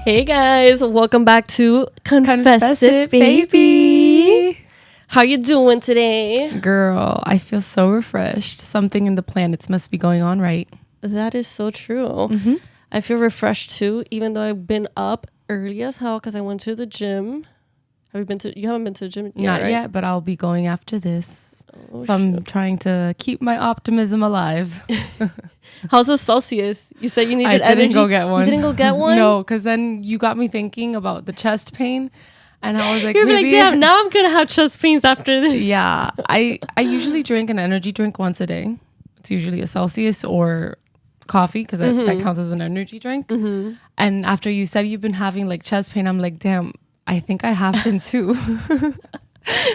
Hey guys, welcome back to Confess It, baby. How you doing today? Girl, I feel so refreshed. Something in the planets must be going on right. That is so true. I feel refreshed too, even though I've been up early as hell because I went to the gym. You haven't been to the gym yet, Not right? yet, but I'll be going after this. Oh, So I'm trying to keep my optimism alive. How's the Celsius? You said you needed I didn't energy. go get one. You didn't go get one? No, because then you got me thinking about the chest pain. And I was like, You're maybe. like, damn, now I'm going to have chest pains after this. Yeah. I usually drink an energy drink once a day. It's usually a Celsius or coffee because that counts as an energy drink. And after you said you've been having like chest pain, I'm like, damn, I think I have been too.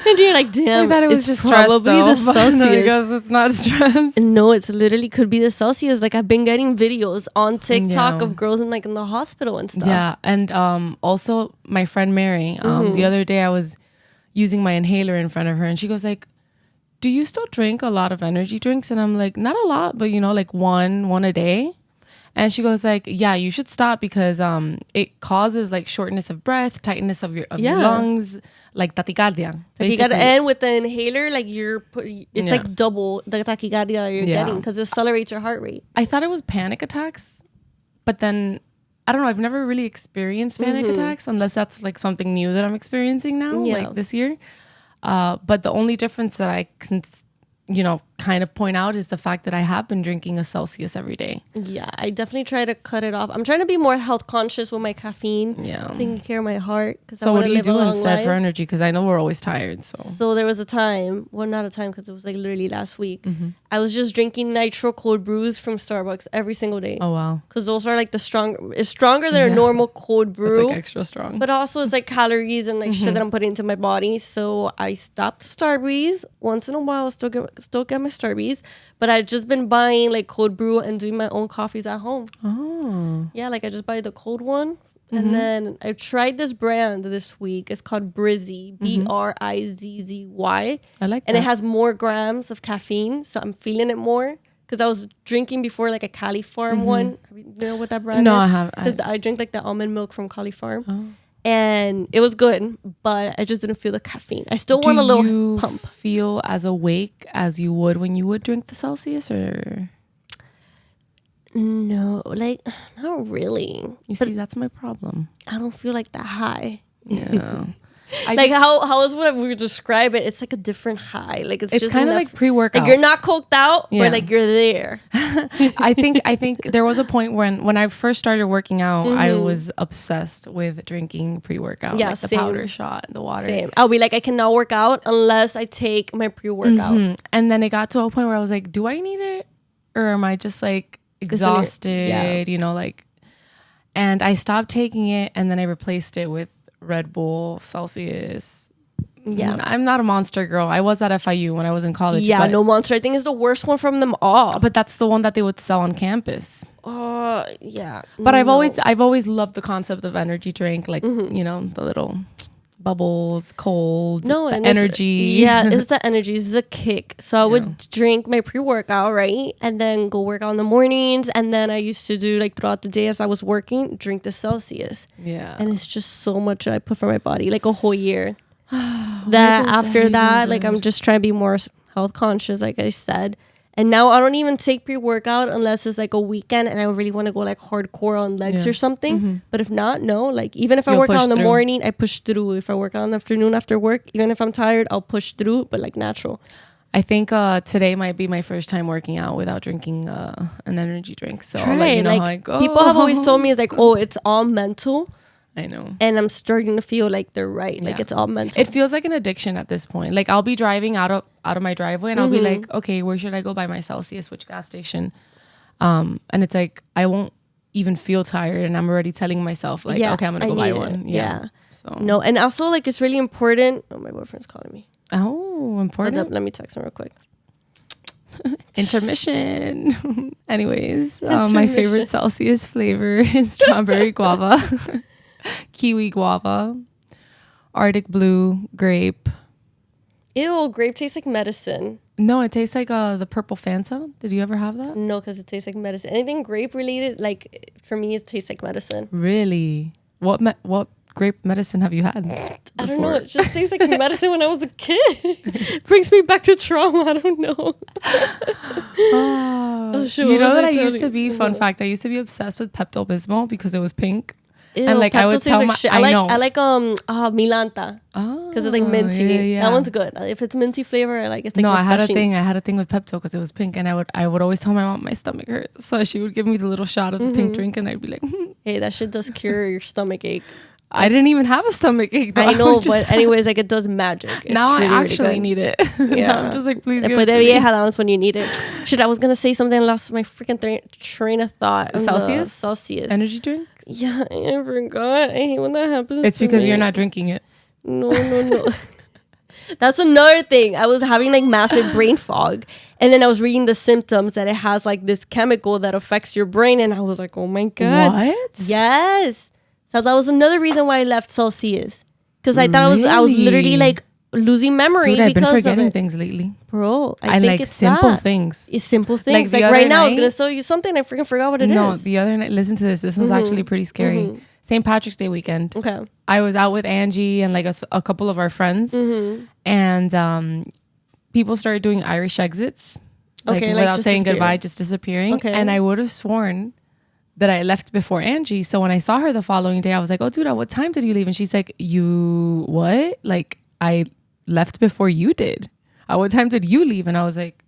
And you're like, damn, I thought it was it's just stress, probably though, the but Celsius. no, I guess it's not stress. No, it's literally could be the Celsius. Like I've been getting videos on TikTok Yeah. of girls in the hospital and stuff. Yeah, and also my friend Mary, the other day I was using my inhaler in front of her and she goes like, do you still drink a lot of energy drinks? And I'm like, not a lot, but like one a day. And she goes like, yeah, you should stop because it causes like shortness of breath, tightness of your lungs, like tachycardia. You got to end with the inhaler, like it's like double the tachycardia that you're getting because it accelerates your heart rate. I thought it was panic attacks, but then I don't know. I've never really experienced panic attacks unless that's like something new that I'm experiencing now, like this year. But the only difference that I can, kind of point out is the fact that I have been drinking a Celsius every day. Yeah, I definitely try to cut it off. I'm trying to be more health conscious with my caffeine. Yeah. Taking care of my heart. So what do you do instead for energy? Because I know we're always tired. So there was a time, well, not a time because it was like literally last week. I was just drinking nitro cold brews from Starbucks every single day. Oh, wow. Because those are like it's stronger than a normal cold brew. It's like extra strong. But also it's like calories and like shit that I'm putting into my body. So I stopped Starbucks. Once in a while, I'll still get my Starbucks. But I've just been buying like cold brew and doing my own coffees at home. Oh. Yeah, like I just buy the cold one. And then I tried this brand this week. It's called Brizzy, Brizzy. I like that. And it has more grams of caffeine. So I'm feeling it more. Because I was drinking before like a Cali Farm one. You know what that brand is? No, I haven't. Because I drink like the almond milk from Cali Farm. Oh. And it was good, but I just didn't feel the caffeine. I still want a little pump. Do you feel as awake as you would when you would drink the Celsius or? No, like, not really. You see, that's my problem. I don't feel like that high. Yeah. How is what we would describe it? It's like a different high. Like it's just kind of like pre-workout. Like you're not coked out, but like you're there. I think there was a point when I first started working out, I was obsessed with drinking pre-workout. Yeah, like the same. powder shot, the water. Same. I'll be like, I cannot work out unless I take my pre-workout. And then it got to a point where I was like, do I need it? Or am I just like exhausted, and I stopped taking it and then I replaced it with Red Bull, Celsius. Yeah. I'm not a Monster girl. I was at FIU when I was in college. Yeah, no, Monster I think is the worst one from them all. But that's the one that they would sell on campus. Yeah. But I've always loved the concept of energy drink, like, the little bubbles, cold, and energy. It's the energy. It's the kick. So I would drink my pre-workout, right? And then go work out in the mornings. And then I used to do like throughout the day as I was working, drink the Celsius. Yeah. And it's just so much I put for my body, like a whole year. That after that, like I'm just trying to be more health conscious, like I said. And now I don't even take pre-workout unless it's like a weekend and I really want to go like hardcore on legs or something. But if not, no. Like even if I work out in the morning, I push through. If I work out in the afternoon after work, even if I'm tired, I'll push through, but like natural. I think today might be my first time working out without drinking an energy drink. So Try I'll let you know like, how I go. People have always told me it's like, oh, it's all mental. I know. And I'm starting to feel like they're right. Like it's all mental. It feels like an addiction at this point. Like I'll be driving out of my driveway and I'll be like, okay, where should I go buy my Celsius? Which gas station? And it's like I won't even feel tired and I'm already telling myself like, okay, I'm gonna go buy one. Yeah. So no, and also like it's really important. Oh, my boyfriend's calling me. Oh, important. Let me text him real quick. Intermission. Anyways, my favorite Celsius flavor is strawberry guava, kiwi guava, Arctic blue, grape. Ew, grape tastes like medicine. No, it tastes like the purple Fanta. Did you ever have that? No, because it tastes like medicine. Anything grape related, like for me, it tastes like medicine. Really? what grape medicine have you had I before? don't know. It just tastes like medicine when I was a kid. It brings me back to trauma. I don't know. Oh, shit, you what know was that I I used to telling be, you? fun fact, I used to be obsessed with Pepto-Bismol because it was pink. Ew, and like I would Pepto tell tastes my, like shit. I know. I like Milanta. Oh, Because it's like minty. yeah. That one's good. If it's minty flavor, I like it's like no, refreshing. I had a thing with Pepto because it was pink, and I would always tell my mom my stomach hurts, so she would give me the little shot of the pink drink, and I'd be like, Hey, that shit does cure your stomach ache. I didn't even have a stomach ache. Though. I know, but anyways, like it does magic. It's now really, I actually really need it. Yeah, I'm just like, please give for it the to me. vieja when you need it. Shit, I was gonna say something and lost my freaking train of thought. Celsius energy drink. Yeah, I forgot. I hate when that happens. It's to because me. you're not drinking it. No. That's another thing. I was having like massive brain fog, and then I was reading the symptoms that it has like this chemical that affects your brain, and I was like, oh my god, what? Yes. So that was another reason why I left Celsius, because I thought I was literally like losing memory. Dude, I've been because forgetting of it. things lately. Bro, I think like it's simple that. things. It's simple things. Like Like the right other now, I was night- gonna show you something. I freaking forgot what it is. No, the other night, listen to this. This one's actually pretty scary. St. Patrick's Day weekend. Okay. I was out with Angie and like a couple of our friends, and people started doing Irish exits, like Okay, like without just saying disappearing. goodbye, just disappearing. Okay. And I would have sworn that I left before Angie. So when I saw her the following day, I was like, "Oh, dude, what time did you leave?" And she's like, "You what? Like I left before you did. At what time did you leave?" And I was like,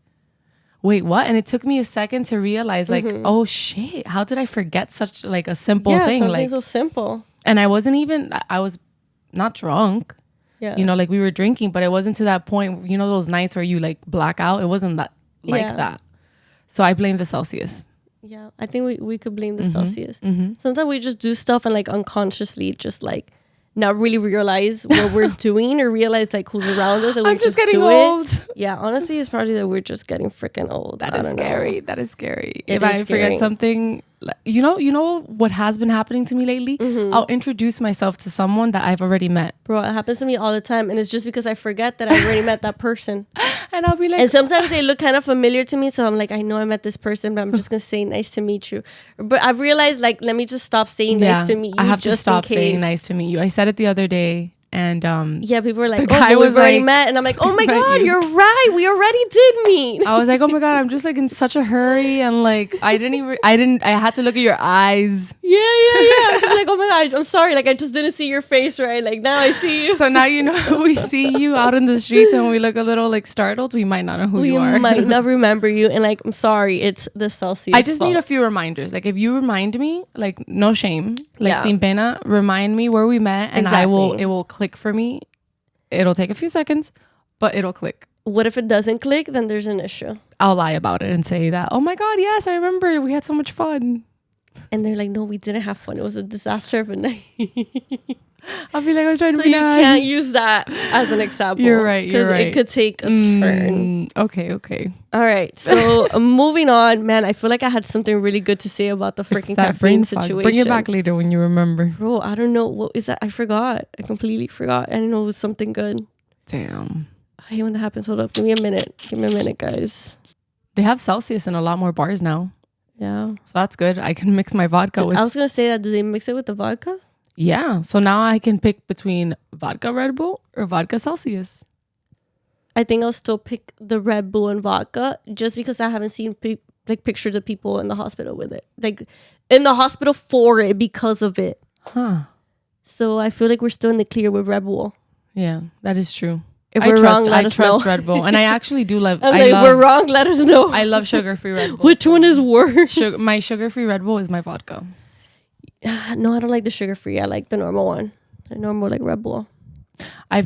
"Wait, what?" And it took me a second to realize, like, oh shit, how did I forget such like a simple thing? Something Like, so simple. and I was not drunk. Yeah. You know, like we were drinking, but it wasn't to that point. You know, those nights where you like black out. It wasn't that like that. So I blame the Celsius. Yeah, I think we could blame the Celsius. Sometimes we just do stuff and like unconsciously just like not really realize what we're doing or realize like who's around us. And we I'm just getting do old. It. Yeah, honestly, it's probably that we're just getting freaking old. That I is don't scary. know. That is scary. It If is I scary. forget something, you know what has been happening to me lately? I'll introduce myself to someone that I've already met. Bro, it happens to me all the time. And it's just because I forget that I already met that person. And I'll be like, And sometimes they look kind of familiar to me. So I'm like, I know I met this person, but I'm just going to say nice to meet you. But I've realized like, let me just stop saying nice to meet you. I have just to stop in case. saying nice to meet you. I said it the other day. And yeah, people were like, the guy oh, we've was already like, met. And I'm like, oh my met God, you. you're right. We already did meet. I was like, oh my God, I'm just like in such a hurry. And like, I had to look at your eyes. Yeah. I was like, oh my God, I'm sorry. Like, I just didn't see your face right. Like, now I see you. So now, you know, we see you out in the streets and we look a little like startled. We might not know who you are. We might not remember you. And like, I'm sorry. It's the Celsius I just fault. need a few reminders. Like if you remind me, like no shame, like Yeah. sin pena, remind me where we met and Exactly. it will click for me. It'll take a few seconds, but it'll click. What if it doesn't click? Then there's an issue. I'll lie about it and say that, oh my God, yes, I remember we had so much fun. And they're like, no, we didn't have fun. It was a disaster of a night. I'll be like, I was trying to So be you nice. can't use that as an example. You're right. Because it could take a turn. Okay. All right. So moving on, man, I feel like I had something really good to say about the freaking That caffeine brain fog. situation. Bring it back later when you remember. Bro, I don't know. What is that? I forgot. I completely forgot. I didn't know it was something good. Damn. I hate when that happens. Hold up. Give me a minute, guys. They have Celsius in a lot more bars now. Yeah. So that's good. I can mix my vodka with... I was going to say that. Do they mix it with the vodka? Yeah. So now I can pick between vodka Red Bull or vodka Celsius. I think I'll still pick the Red Bull and vodka just because I haven't seen pictures of people in the hospital with it. Like in the hospital for it because of it. Huh. So I feel like we're still in the clear with Red Bull. Yeah, that is true. If we're wrong, let us know. I trust Red Bull. And I actually do love... If we're wrong, let us know. I love sugar-free Red Bull. Which one is worse? My sugar-free Red Bull is my vodka. No, I don't like the sugar-free. I like the normal one. The normal like Red Bull. I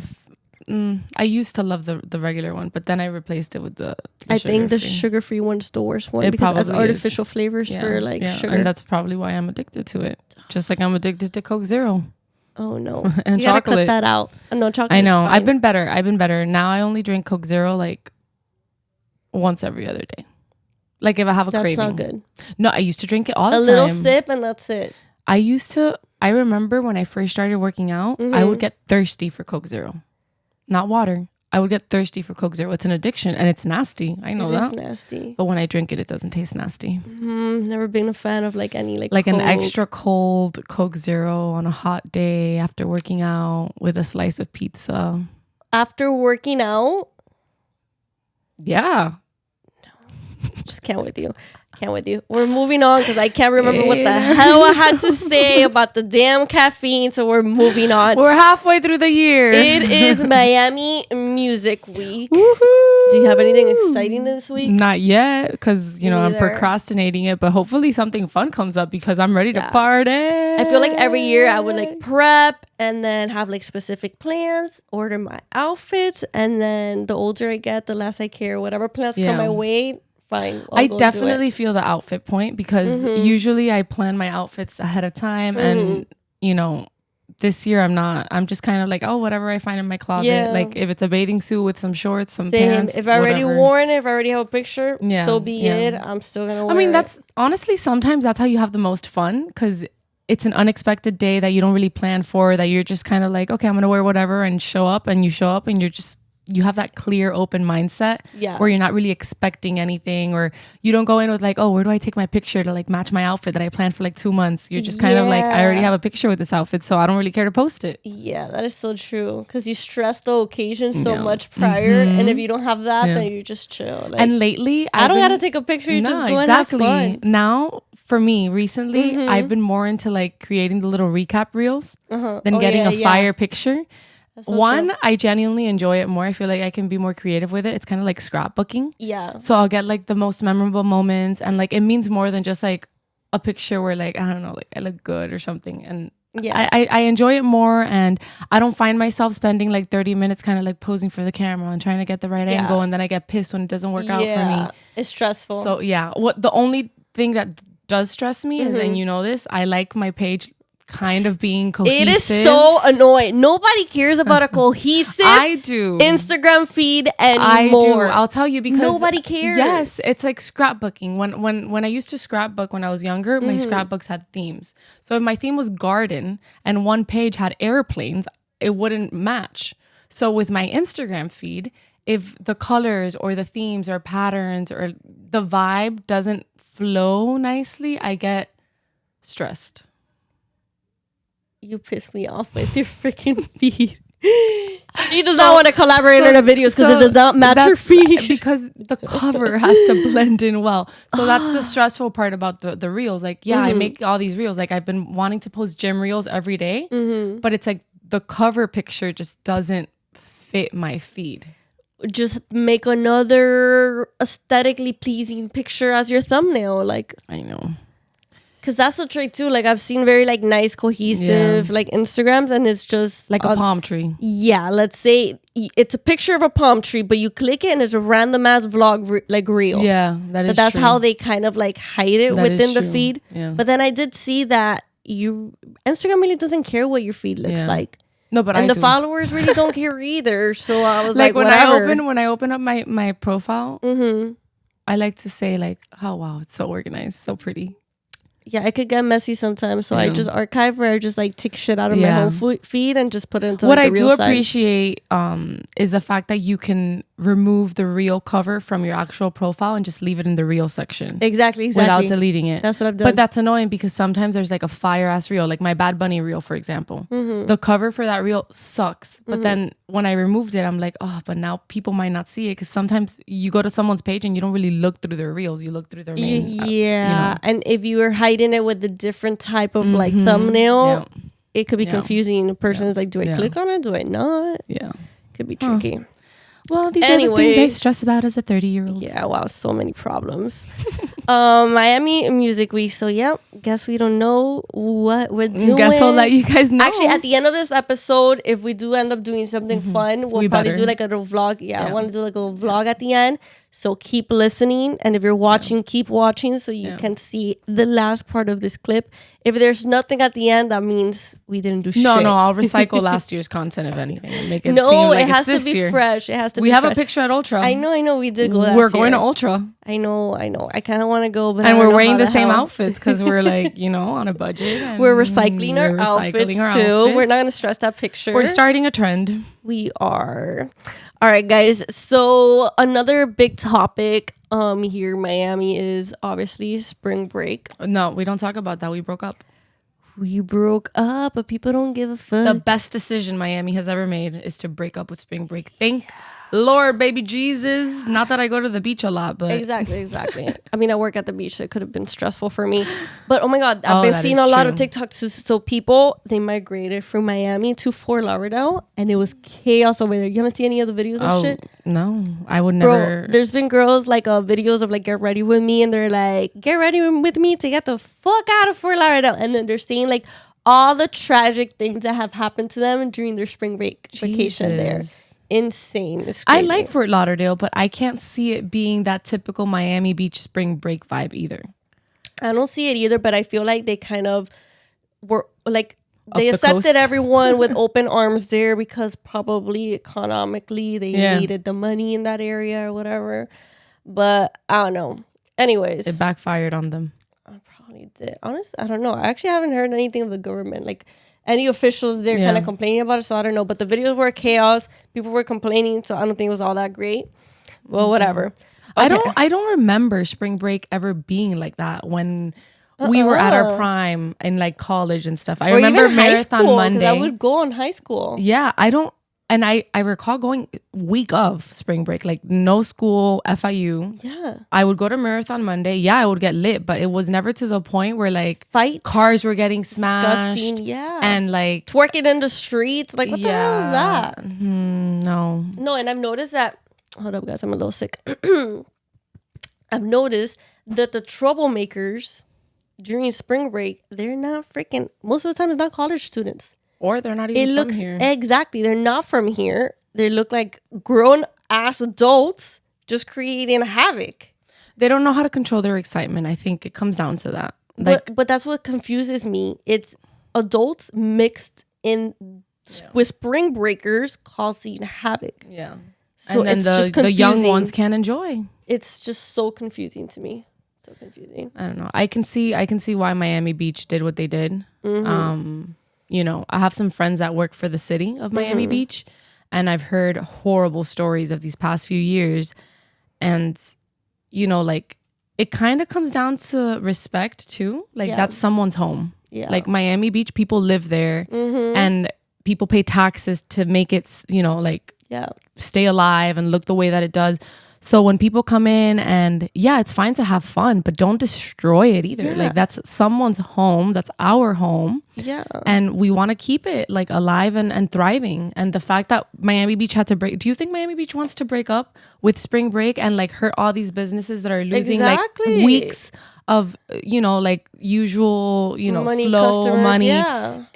used to love the regular one, but then I replaced it with the I think the sugar-free. sugar-free one's the worst one It because it has probably is. artificial flavors for like sugar. And that's probably why I'm addicted to it. Just like I'm addicted to Coke Zero. Oh no. And you gotta chocolate. cut that out. No, chocolate I know. is I've fine. been better. Now I only drink Coke Zero like once every other day. Like if I have a That's craving. not good. No, I used to drink it all the A time. little sip and that's it. I remember when I first started working out, I would get thirsty for Coke Zero. Not water. I would get thirsty for Coke Zero. It's an addiction and it's nasty. I know that. It is nasty. But when I drink it, it doesn't taste nasty. Never been a fan of like any like an Coke. extra cold Coke Zero on a hot day after working out with a slice of pizza. After working out? Yeah. Just can't with you. Can't with you. We're moving on because I can't remember what the hell I had to say about the damn caffeine. So we're moving on. We're halfway through the year. It is Miami Music Week. Woohoo! Do you have anything exciting this week? Not yet, because Me I'm neither. procrastinating it. But hopefully something fun comes up because I'm ready to party. I feel like every year I would like prep and then have like specific plans, order my outfits, and then the older I get, the less I care. Whatever plans come my way, fine. I definitely feel the outfit point because usually I plan my outfits ahead of time, and this year I'm just kind of like, oh, whatever I find in my closet. Yeah. Like if it's a bathing suit with some shorts, some pants. If I already worn it, if I already have a picture, Yeah, so be yeah. it. I'm still gonna wear it. I mean, that's honestly sometimes that's how you have the most fun because it's an unexpected day that you don't really plan for, that you're just kind of like, okay, I'm gonna wear whatever and show up, and you have that clear, open mindset where you're not really expecting anything, or you don't go in with like, oh, where do I take my picture to like match my outfit that I planned for like 2 months? You're just kind of like, I already have a picture with this outfit, so I don't really care to post it. Yeah, that is so true. Because you stress the occasion so much prior, and if you don't have that, then you just chill. Like, and lately, I don't gotta take a picture. You just go and have fun. Now, for me, recently, I've been more into like creating the little recap reels than getting a fire picture. So one, true. I genuinely enjoy it more. I feel like I can be more creative with it. It's kind of like scrapbooking. Yeah. So I'll get like the most memorable moments, and like it means more than just like a picture where like, I don't know, like I look good or something. And I enjoy it more, and I don't find myself spending like 30 minutes kind of like posing for the camera and trying to get the right angle, and then I get pissed when it doesn't work out for me. It's stressful. So what the only thing that does stress me is, and you know this, I like my page kind of being cohesive. It is so annoying. Nobody cares about a cohesive Instagram feed anymore. I'll tell you, because nobody cares. Yes, it's like scrapbooking. When I used to scrapbook when I was younger, my scrapbooks had themes. So if my theme was garden and one page had airplanes, it wouldn't match. So with my Instagram feed, if the colors or the themes or patterns or the vibe doesn't flow nicely, I get stressed. You piss me off with your freaking feed. She does not want to collaborate on her videos because it does not match her feed. Because the cover has to blend in well. So that's the stressful part about the reels. Like, I make all these reels. Like, I've been wanting to post gym reels every day, but it's like the cover picture just doesn't fit my feed. Just make another aesthetically pleasing picture as your thumbnail. Like, I know. Because that's the trick too. Like, I've seen very like nice cohesive like Instagrams, and it's just like a palm tree. Yeah, let's say it's a picture of a palm tree, but you click it and it's a random ass vlog like reel. Yeah, that's true. How they kind of like hide it within the feed. Yeah. But then I did see that Instagram really doesn't care what your feed looks like. No, but and the followers really don't care either. So I was like when whatever. when I open up my profile, I like to say like, oh wow, it's so organized, so pretty. Yeah, it could get messy sometimes, so I just archive where I just like take shit out of my whole feed and just put it into what like, I do appreciate is the fact that you can remove the reel cover from your actual profile and just leave it in the reel section. Exactly. Without deleting it. That's what I've done. But that's annoying because sometimes there's like a fire ass reel, like my Bad Bunny reel, for example. The cover for that reel sucks. But then when I removed it, I'm like, oh, but now people might not see it, because sometimes you go to someone's page and you don't really look through their reels. You look through their main. And if you were hiding it with a different type of like thumbnail, it could be confusing. The person is like, do I click on it? Do I not? Yeah. Could be tricky. Well, these are the things I stress about as a 30-year-old. Yeah, wow, so many problems. Miami Music Week. So, guess we don't know what we're doing. Guess we'll let you guys know. Actually, at the end of this episode, if we do end up doing something fun, we'll probably do like a little vlog. Yeah, I want to do like a little vlog at the end. So keep listening. And if you're watching, keep watching so you can see the last part of this clip. If there's nothing at the end, that means we didn't do shit. No, I'll recycle last year's content, if anything, and make it seem like it has it's to be year. fresh. It has to be We have fresh. a picture at Ultra. I know. We did go last We're going year. to Ultra. I know. I kind of want to go, but and we're wearing the same outfits because we're like, on a budget. And we're recycling our outfits too. We're not going to stress that picture. We're starting a trend. We are. All right, guys. So another big topic here in Miami is obviously spring break. No, we don't talk about that. We broke up. We broke up, but people don't give a fuck. The best decision Miami has ever made is to break up with spring break. Thank Lord, baby Jesus. Not that I go to the beach a lot, but Exactly. I mean, I work at the beach, so it could have been stressful for me. But oh my God, I've been seeing a lot of TikToks. So people, they migrated from Miami to Fort Lauderdale, and it was chaos over there. You haven't seen any of the videos of shit? No, I would never. Bro, there's been girls like videos of like get ready with me, and they're like, get ready with me to get the fuck out of Fort Lauderdale, and then they're saying like all the tragic things that have happened to them during their spring break vacation there. Insane. It's crazy. I like Fort Lauderdale, but I can't see it being that typical Miami Beach spring break vibe either. I don't see it either, but I feel like they kind of were like they accepted everyone with open arms there because probably economically they needed the money in that area or whatever. But I don't know. Anyways, it backfired on them. I probably did. Honestly, I don't know. I actually haven't heard anything of the government. Like any officials there kind of complaining about it, so I don't know. But the videos were chaos. People were complaining, so I don't think it was all that great. Well, whatever. Okay. I don't remember spring break ever being like that when we were at our prime in like college and stuff. I remember Marathon Monday. I would go in high school. Yeah, I recall going week of spring break, like no school, FIU. Yeah. I would go to Marathon Monday. Yeah, I would get lit, but it was never to the point where like fights, cars were getting smashed. Disgusting, yeah. And like twerking in the streets. Like, what the hell is that? No. No, and I've noticed that. Hold up, guys. I'm a little sick. I've noticed that the troublemakers during spring break, they're not freaking, most of the time it's not college students. Or they're not even from here. Exactly. They're not from here. They look like grown ass adults just creating havoc. They don't know how to control their excitement. I think it comes down to that. Like, but that's what confuses me. It's adults mixed in with spring breakers causing havoc. Yeah. So and then the young ones can't enjoy. It's just so confusing to me. So confusing. I don't know. I can see why Miami Beach did what they did. You know, I have some friends that work for the city of Miami Beach, and I've heard horrible stories of these past few years. And, you know, like, it kind of comes down to respect, too. Like, that's someone's home. Yeah. Like, Miami Beach, people live there, and people pay taxes to make it, you know, like, stay alive and look the way that it does. So when people come in and it's fine to have fun, but don't destroy it either. Yeah. Like that's someone's home. That's our home. Yeah. And we want to keep it like alive and thriving. And the fact that Miami Beach had to break. Do you think Miami Beach wants to break up with spring break and like hurt all these businesses that are losing like weeks of, you know, like usual, you know, money, flow, customers, money. Yeah.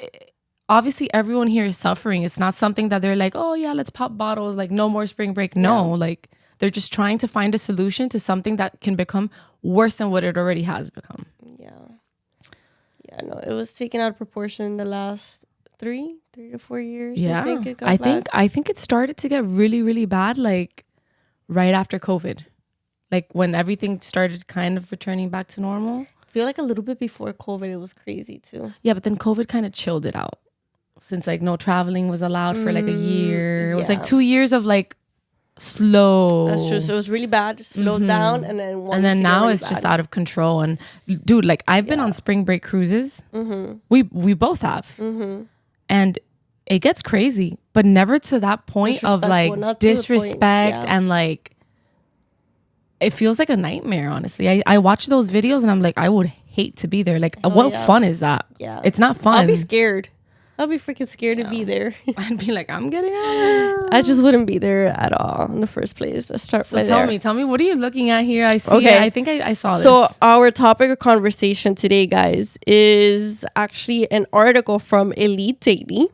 Obviously everyone here is suffering. It's not something that they're like, oh yeah, let's pop bottles. Like no more spring break. No, like they're just trying to find a solution to something that can become worse than what it already has become. Yeah. Yeah, no, it was taken out of proportion in the last 3 to 4 years. Yeah. I think it started to get really, really bad like right after COVID. Like when everything started kind of returning back to normal. I feel like a little bit before COVID it was crazy too. Yeah, but then COVID kind of chilled it out. Since like no traveling was allowed for like a year. It was like 2 years of like slow. That's true. So it was really bad, slowed down, and then now really it's bad. just out of control. And dude, like I've been on spring break cruises. We both have, and it gets crazy, but never to that point of like disrespect and like it feels like a nightmare. Honestly, I watch those videos and I'm like, I would hate to be there. Like, what fun is that? Yeah, it's not fun. I'll be scared. I'll be freaking scared to be there. I'd be like, I'm getting out of here. I just wouldn't be there at all in the first place. Let's start so tell me, what are you looking at here? I see it. I think I saw this. So our topic of conversation today, guys, is actually an article from Elite Daily.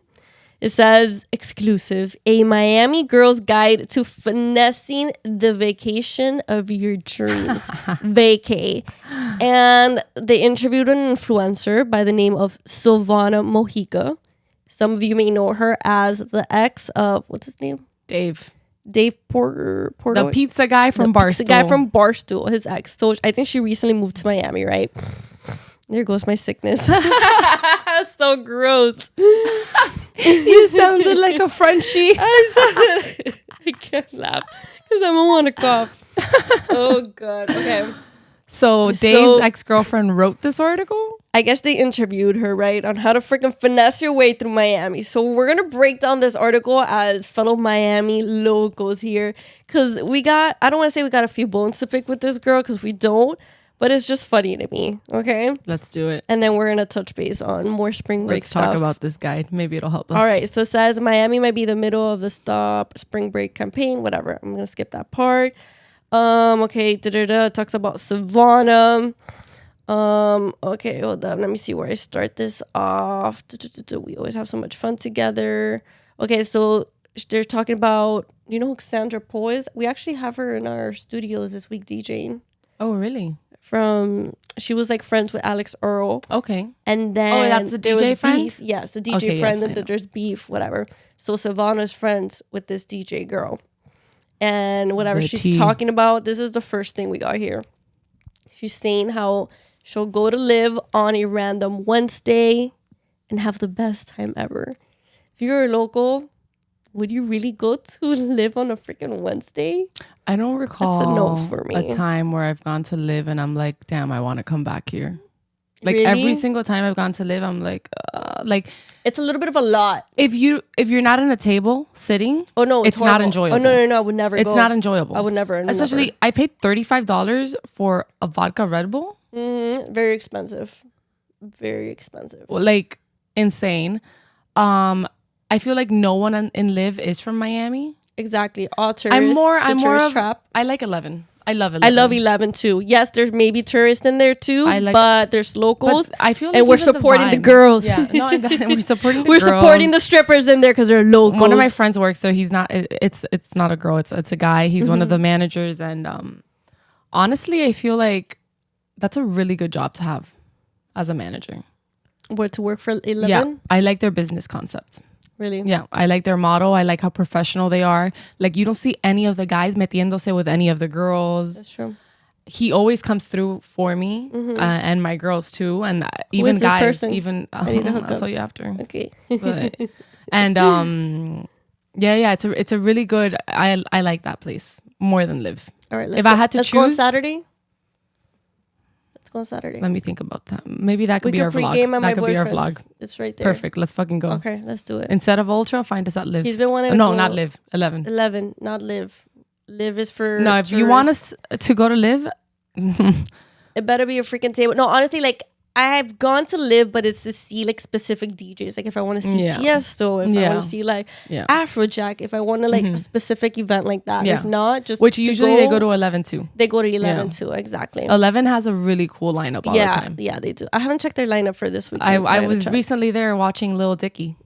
It says, exclusive, a Miami girl's guide to finessing the vacation of your dreams. Vacay. And they interviewed an influencer by the name of Silvana Mojica. Some of you may know her as the ex of, what's his name? Dave Porter. The pizza guy from Barstool. The guy from Barstool, his ex. So I think she recently moved to Miami, right? There goes my sickness. That's so gross. You sounded like a Frenchie. I can't laugh because I don't want to cough. Oh, God. Okay. So Dave's ex-girlfriend wrote this article? I guess they interviewed her, right, on how to freaking finesse your way through Miami. So we're going to break down this article as fellow Miami locals here. Because I don't want to say we got a few bones to pick with this girl because we don't. But it's just funny to me, okay? Let's do it. And then we're going to touch base on more spring break stuff. Let's talk about this guy. Maybe it'll help us. All right. So it says Miami might be the middle of the stop spring break campaign, whatever. I'm going to skip that part. Okay. It talks about Savannah. Okay, hold up. Let me see where I start this off. We always have so much fun together. Okay, so they're talking about, you know who Sandra Poe is? We actually have her in our studios this week DJing. Oh, really? She was like friends with Alex Earl. Okay. And then that's the DJ friend? Beef. Yes, the DJ friend, and there's beef, whatever. So Savannah's friends with this DJ girl. And whatever she's talking about, this is the first thing we got here. She's saying how she'll go to live on a random Wednesday and have the best time ever. If you're a local, would you really go to live on a freaking Wednesday? I don't recall That's a no for me. A time where I've gone to live and I'm like, damn, I want to come back here. Like really? Every single time I've gone to live, I'm like it's a little bit of a lot. If you're not in a table sitting, it's not enjoyable. Oh no, I would never go. It's not enjoyable. I would never. Especially, I paid $35 for a vodka Red Bull. Very expensive. Very expensive. Like insane. I feel like no one in Live is from Miami. Exactly. All tourists. I'm more of trap. I like Elleven. I love Elleven. I love Elleven too. Yes, there's maybe tourists in there too, but there's locals. But I feel like and we're supporting the girls. Yeah, no, and we're supporting the we're girls. supporting the strippers in there because they're locals. One of my friends works there. He's not. It's not a girl. It's a guy. He's one of the managers, and honestly, I feel like that's a really good job to have as a manager. What, to work for Elleven? Yeah, I like their business concept. Really? Yeah, I like their motto. I like how professional they are. Like, you don't see any of the guys metiéndose with any of the girls. That's true. He always comes through for me and my girls too, and even is this guys. person? Even I need to hook I'll up. tell you after. Okay. But, and yeah, it's a really good. I like that place more than Live. All right. If I had to let's choose, go on Saturday. Go on Saturday. Let me think about that. Maybe that could be our vlog. That could be our vlog. It's right there. Perfect. Let's fucking go. Okay, let's do it. Instead of Ultra, find us at Live. He's been wanting to no, go. not Live. Elleven. 11, not Live. Live is for no. If tourists. you want us to go to Live, it better be a freaking table. No, honestly, like I've gone to Live, but it's to see like specific DJs. Like if I want to see Tiesto, if I want to see like Afrojack, if I want to like a specific event like that. If not, just which usually they go to 11 too. They go to 11 too, exactly. 11 has a really cool lineup all the time. Yeah, they do. I haven't checked their lineup for this week. I was recently there watching Lil Dicky.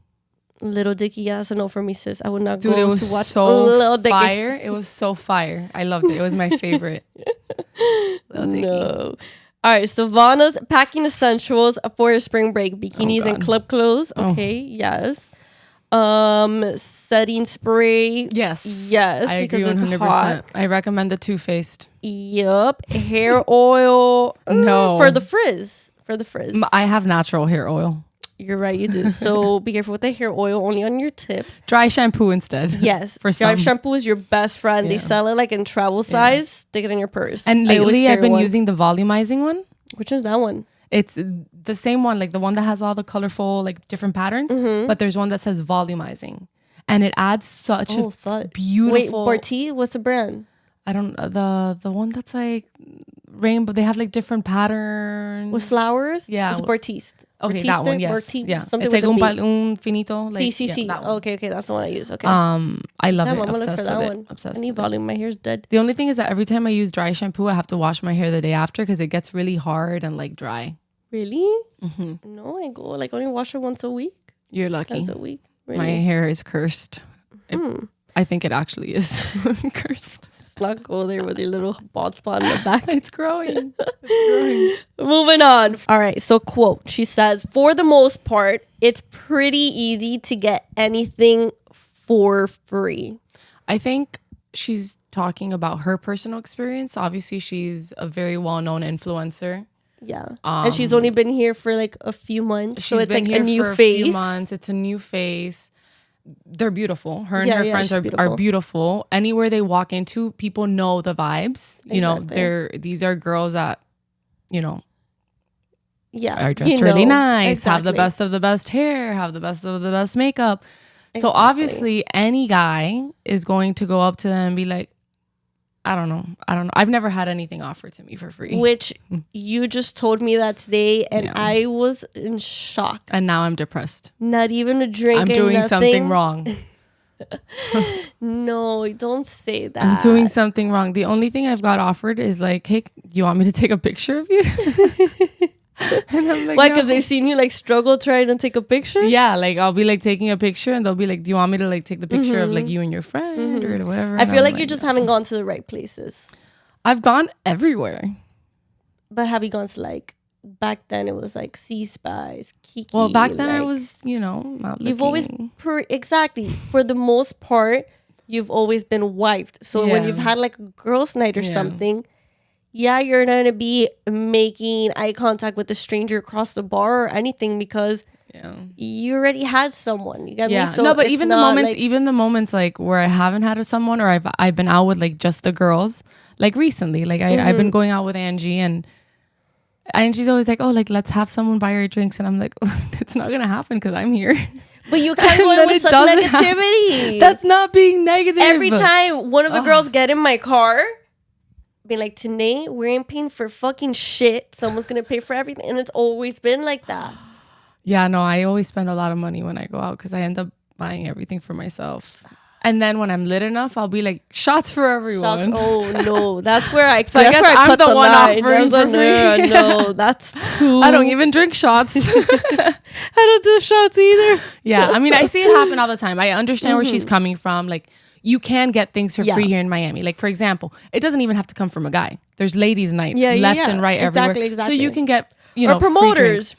Little Dicky, yeah, that's a no for me, sis. I would not Dude, go it was to watch so Lil Dicky. Fire. It was so fire. I loved it. It was my favorite. Lil Dicky. No. All right, Savannah's packing essentials for your spring break. Bikinis and club clothes. Okay, yes. Setting spray. Yes. Yes, I agree 100%. Hot. I recommend the Too Faced. Yup. Hair oil. No. For the frizz. I have natural hair oil. You're right, you do. So be careful with the hair oil, only on your tips. Dry shampoo instead. Yes. For Dry shampoo is your best friend. They sell it like in travel size. Stick it in your purse. And lately I've been using the volumizing one. Which is that one? It's the same one, like the one that has all the colorful, like different patterns. But there's one that says volumizing. And it adds such a beautiful... Wait, Barty? What's the brand? I don't... The one that's like rainbow. They have like different patterns. With flowers? Yeah. It's Bartiste. Okay, Bartiste, that one, yes. Bartiste, yeah. Something it's like un finito. Like, CCC. Okay, that's the one I use. Okay. I love it. I'm Obsessed look for that with one. it. Obsessed I need volume. My hair's dead. The only thing is that every time I use dry shampoo, I have to wash my hair the day after because it gets really hard and like dry. Really? No, I go like only wash it once a week. You're lucky. Once a week. Really? My hair is cursed. I think it actually is cursed. Let's not go there with your little bald spot in the back. It's growing. Moving on. All right. So quote, she says, for the most part, it's pretty easy to get anything for free. I think she's talking about her personal experience. Obviously, she's a very well-known influencer. Yeah. And she's only been here for like a few months. So it's like a new for face. A few months. It's a new face. They're beautiful. Her and her friends are beautiful. Anywhere they walk into, people know the vibes. You know, these are girls that, you know, are dressed really nice, have the best of the best hair, have the best of the best makeup. So obviously any guy is going to go up to them and be like, I don't know. I've never had anything offered to me for free. Which you just told me that today, and I was in shock. And now I'm depressed. Not even a drink. I'm doing something wrong. No, don't say that. I'm doing something wrong. The only thing I've got offered is like, hey, you want me to take a picture of you? And I'm like, why? Because they've seen you like struggle trying to take a picture? Yeah, like I'll be like taking a picture and they'll be like, do you want me to like take the picture of like you and your friend or whatever? I feel like you just haven't gone to the right places. I've gone everywhere. But have you gone to like, back then it was like C-Spice, Kiki. Well, back then I was, you know, not looking. You've always, exactly, for the most part, you've always been wifed. So when you've had like a girls' night or something, you're not going to be making eye contact with a stranger across the bar or anything because you already had someone. You got me? So no, but even the moments like where I haven't had someone or I've been out with like just the girls, like recently, like I've been going out with Angie and she's always like, oh, like let's have someone buy her drinks, and I'm like, it's not gonna happen because I'm here. But you can't go in with such negativity. That's not being negative. Every time one of the girls get in my car, being like, today we ain't paying for fucking shit. Someone's gonna pay for everything, and it's always been like that. Yeah, no, I always spend a lot of money when I go out because I end up buying everything for myself. And then when I'm lit enough, I'll be like, shots for everyone. Shots, oh no, that's where I. So I guess I'm the one offering for free. No, that's too. I don't even drink shots. I don't do shots either. Yeah, I mean, I see it happen all the time. I understand where she's coming from. Like, you can get things for free here in Miami. Like, for example, it doesn't even have to come from a guy. There's ladies' nights left and right everywhere. Exactly. So you can get, you know, promoters,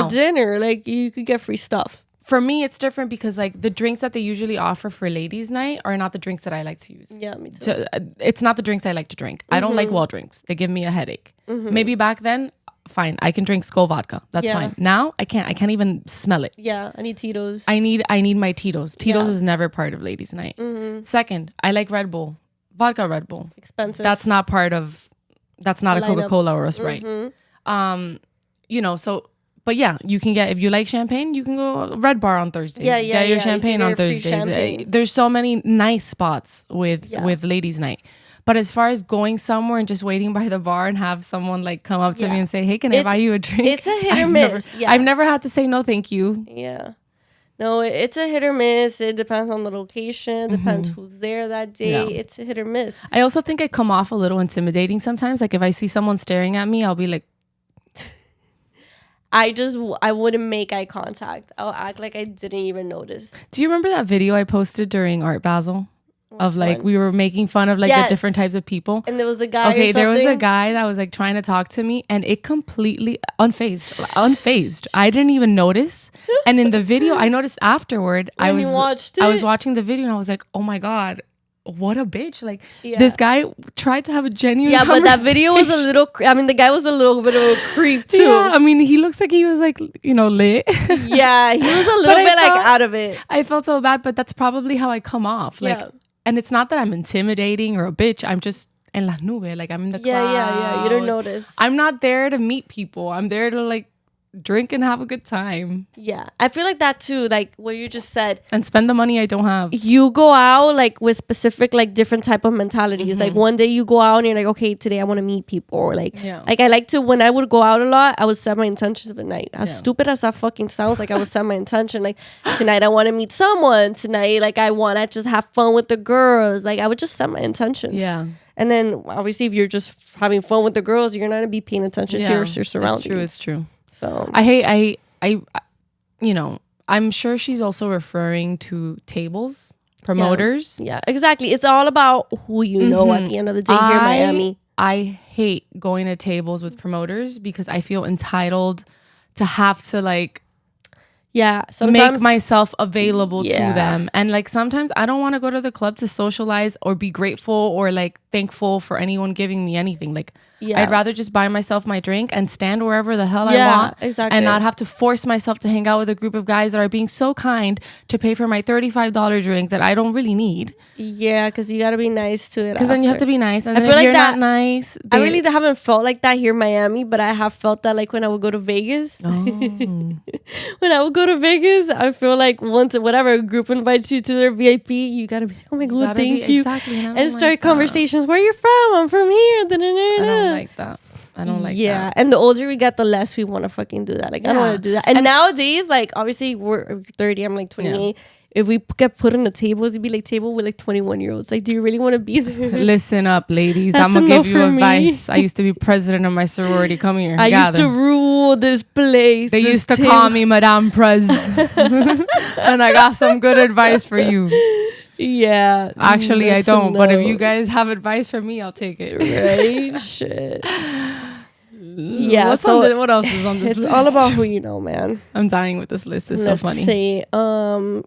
dinner. Like, you could get free stuff. For me, it's different because like the drinks that they usually offer for ladies' night are not the drinks that I like to use. Yeah, me too. So, it's not the drinks I like to drink. I don't like well drinks. They give me a headache. Maybe back then, fine. I can drink Skull vodka. That's fine. Now I can't. I can't even smell it. Yeah, I need Tito's. I need my Tito's. Tito's is never part of ladies' night. Second, I like Red Bull. Vodka Red Bull. Expensive. That's not part of. That's not a Coca-Cola or a Sprite. You know, so. But yeah, you can get, if you like champagne, you can go Red Bar on Thursdays. Get your champagne on Thursdays. There's so many nice spots with ladies' night. But as far as going somewhere and just waiting by the bar and have someone like come up to me and say, hey, can I buy you a drink? It's a hit or miss. I've never had to say no, thank you. Yeah. No, it's a hit or miss. It depends on the location. Depends who's there that day. Yeah. It's a hit or miss. I also think I come off a little intimidating sometimes. Like if I see someone staring at me, I'll be like, I wouldn't make eye contact. I'll act like I didn't even notice. Do you remember that video I posted during Art Basel? Of like, we were making fun of like the different types of people. And there was a guy. Okay, there was a guy that was like trying to talk to me and it completely unfazed. I didn't even notice. And in the video, I noticed afterward, I was watching the video and I was like, oh my God. What a bitch. Like this guy tried to have a genuine conversation. But that video was a little the guy was a little bit of a creep too. Yeah, I mean he looks like he was like, you know, lit. Yeah, he was a little bit like out of it. I felt so bad, but that's probably how I come off. Like and it's not that I'm intimidating or a bitch. I'm just en la nube, like I'm in the crowd. Yeah, you don't notice. I'm not there to meet people. I'm there to like drink and have a good time. Yeah, I feel like that too, like what you just said, and spend the money I don't have. You go out like with specific like different type of mentalities. Like one day you go out and you're like, okay, today I want to meet people, or like I like to, when I would go out a lot, I would set my intentions of the night. As stupid as that fucking sounds, like I would set my intention like tonight I want to meet someone, tonight like I want to just have fun with the girls. Like I would just set my intentions. And then obviously if you're just having fun with the girls, you're not gonna be paying attention to your surroundings. It's true. So I you know, I'm sure she's also referring to tables, promoters. Yeah, exactly. It's all about who you know at the end of the day here in Miami. I hate going to tables with promoters because I feel entitled to have to like make myself available to them. And like sometimes I don't want to go to the club to socialize or be grateful or like thankful for anyone giving me anything. Like, Yeah. I'd rather just buy myself my drink and stand wherever the hell I want. Exactly. And not have to force myself to hang out with a group of guys that are being so kind to pay for my $35 drink that I don't really need. Yeah, because you got to be nice to it. Because then you have to be nice. And I then feel if like you're that, not nice. I really haven't felt like that here in Miami, but I have felt that like when I would go to Vegas. Oh. When I would go to Vegas, I feel like once whatever a group invites you to their VIP, you got to be like, oh my God, thank you. Exactly. And start conversations. Where are you from? I'm from here. I don't like that. I don't like that. Yeah, and the older we get, the less we want to fucking do that. Like, I don't want to do that. And nowadays, like, obviously, we're 30. I'm like 28. Yeah. If we get put on the tables, it'd be like table with like 21-year-olds. Like, do you really want to be there? Listen up, ladies. I'm going to give you advice. I used to be president of my sorority. Come here. I used to rule this place. They used to call me Madame Prez. And I got some good advice for you. Yeah. Actually, I don't. But if you guys have advice for me, I'll take it. Right? Shit. Yeah. What else is on this list? It's all about who you know, man. I'm dying with this list. It's so funny. Let's see.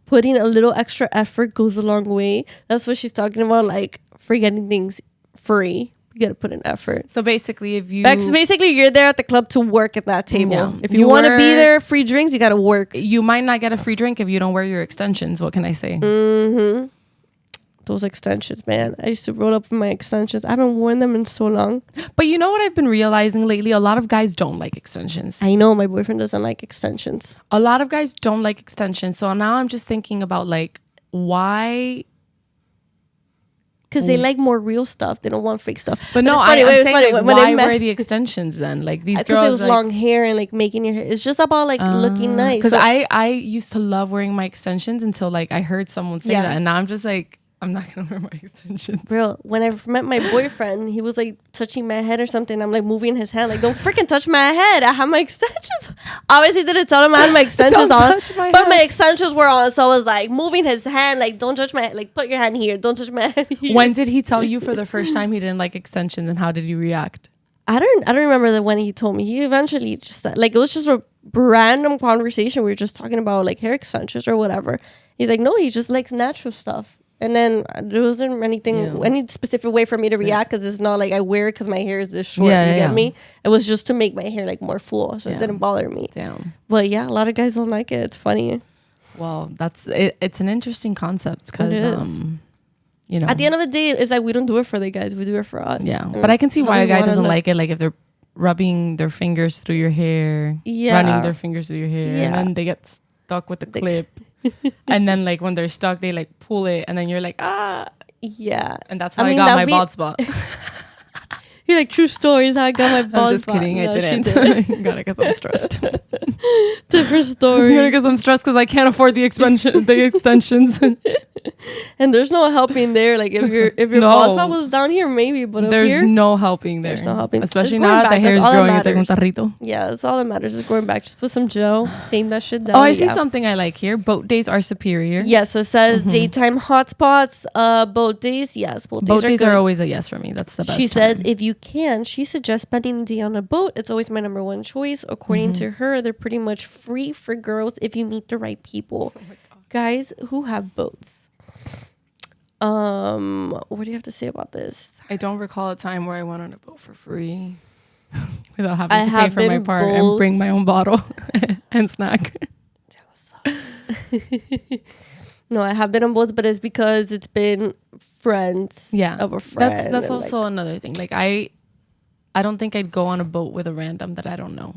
Putting a little extra effort goes a long way. That's what she's talking about. Like, forgetting things free. You got to put in effort. So basically, if you... Basically, you're there at the club to work at that table. Yeah. If you want to be there, free drinks, you got to work. You might not get a free drink if you don't wear your extensions. What can I say? Mm-hmm. Those extensions, man. I used to roll up with my extensions. I haven't worn them in so long. But you know what I've been realizing lately? A lot of guys don't like extensions. I know. My boyfriend doesn't like extensions. A lot of guys don't like extensions. So now I'm just thinking about, like, why... Because they like more real stuff. They don't want fake stuff. But no, I'm saying, like, why wear the extensions then? Like, these girls... Because it was long hair and, like, making your hair... It's just about, like, looking nice. Because I used to love wearing my extensions until, like, I heard someone say that. And now I'm just like... I'm not gonna wear my extensions. Bro, when I met my boyfriend, he was like touching my head or something. I'm like moving his hand, like, don't freaking touch my head. I have my extensions. Obviously didn't tell him I had my extensions on. My extensions were on. So I was like moving his hand, like, don't touch my head. Like, put your hand here. Don't touch my head here. When did he tell you for the first time he didn't like extensions, and how did you react? I don't remember when he told me. He eventually just said, like, it was just a random conversation. We were just talking about like hair extensions or whatever. He's like, no, he just likes natural stuff. And then there wasn't any specific way for me to react, because it's not like I wear it because my hair is this short. You get me? It was just to make my hair like more full, so it didn't bother me. Damn. But yeah, a lot of guys don't like it. It's funny. Well, that's it. It's an interesting concept because you know, at the end of the day, it's like we don't do it for the guys; we do it for us. Yeah, but I can see why a guy doesn't like it. Like if they're rubbing their fingers through your hair, running their fingers through your hair, and then they get stuck with the clip. And then like when they're stuck, they like pull it, and then you're like, and that's how I got my bald spot. You're like, true stories how I got my bald spot. I'm just kidding, I didn't. Got it because I'm stressed. Different story. Got it because I'm stressed because I can't afford the extensions. And there's no helping there. Like if your bald spot was down here, maybe, but there's no helping there. There's no helping, especially now that the hair is growing. It's like un tarrito. Yeah, that's all that matters. Is going back. Just put some gel, tame that shit down. Oh, I see something I like here. Boat days are superior. Yes, so it says daytime hotspots. Boat days, yes. Boat days are always a yes for me. That's the best. She says if you can, she suggests spending a day on a boat. It's always my number one choice. According to her, they're pretty much free for girls if you meet the right people. Oh my God. Guys who have boats. What do you have to say about this? I don't recall a time where I went on a boat for free without having to pay for my part and bring my own bottle and snack. That sucks. No, I have been on boats, but it's because it's been friends of a friend. That's also like, another thing. Like I don't think I'd go on a boat with a random that I don't know.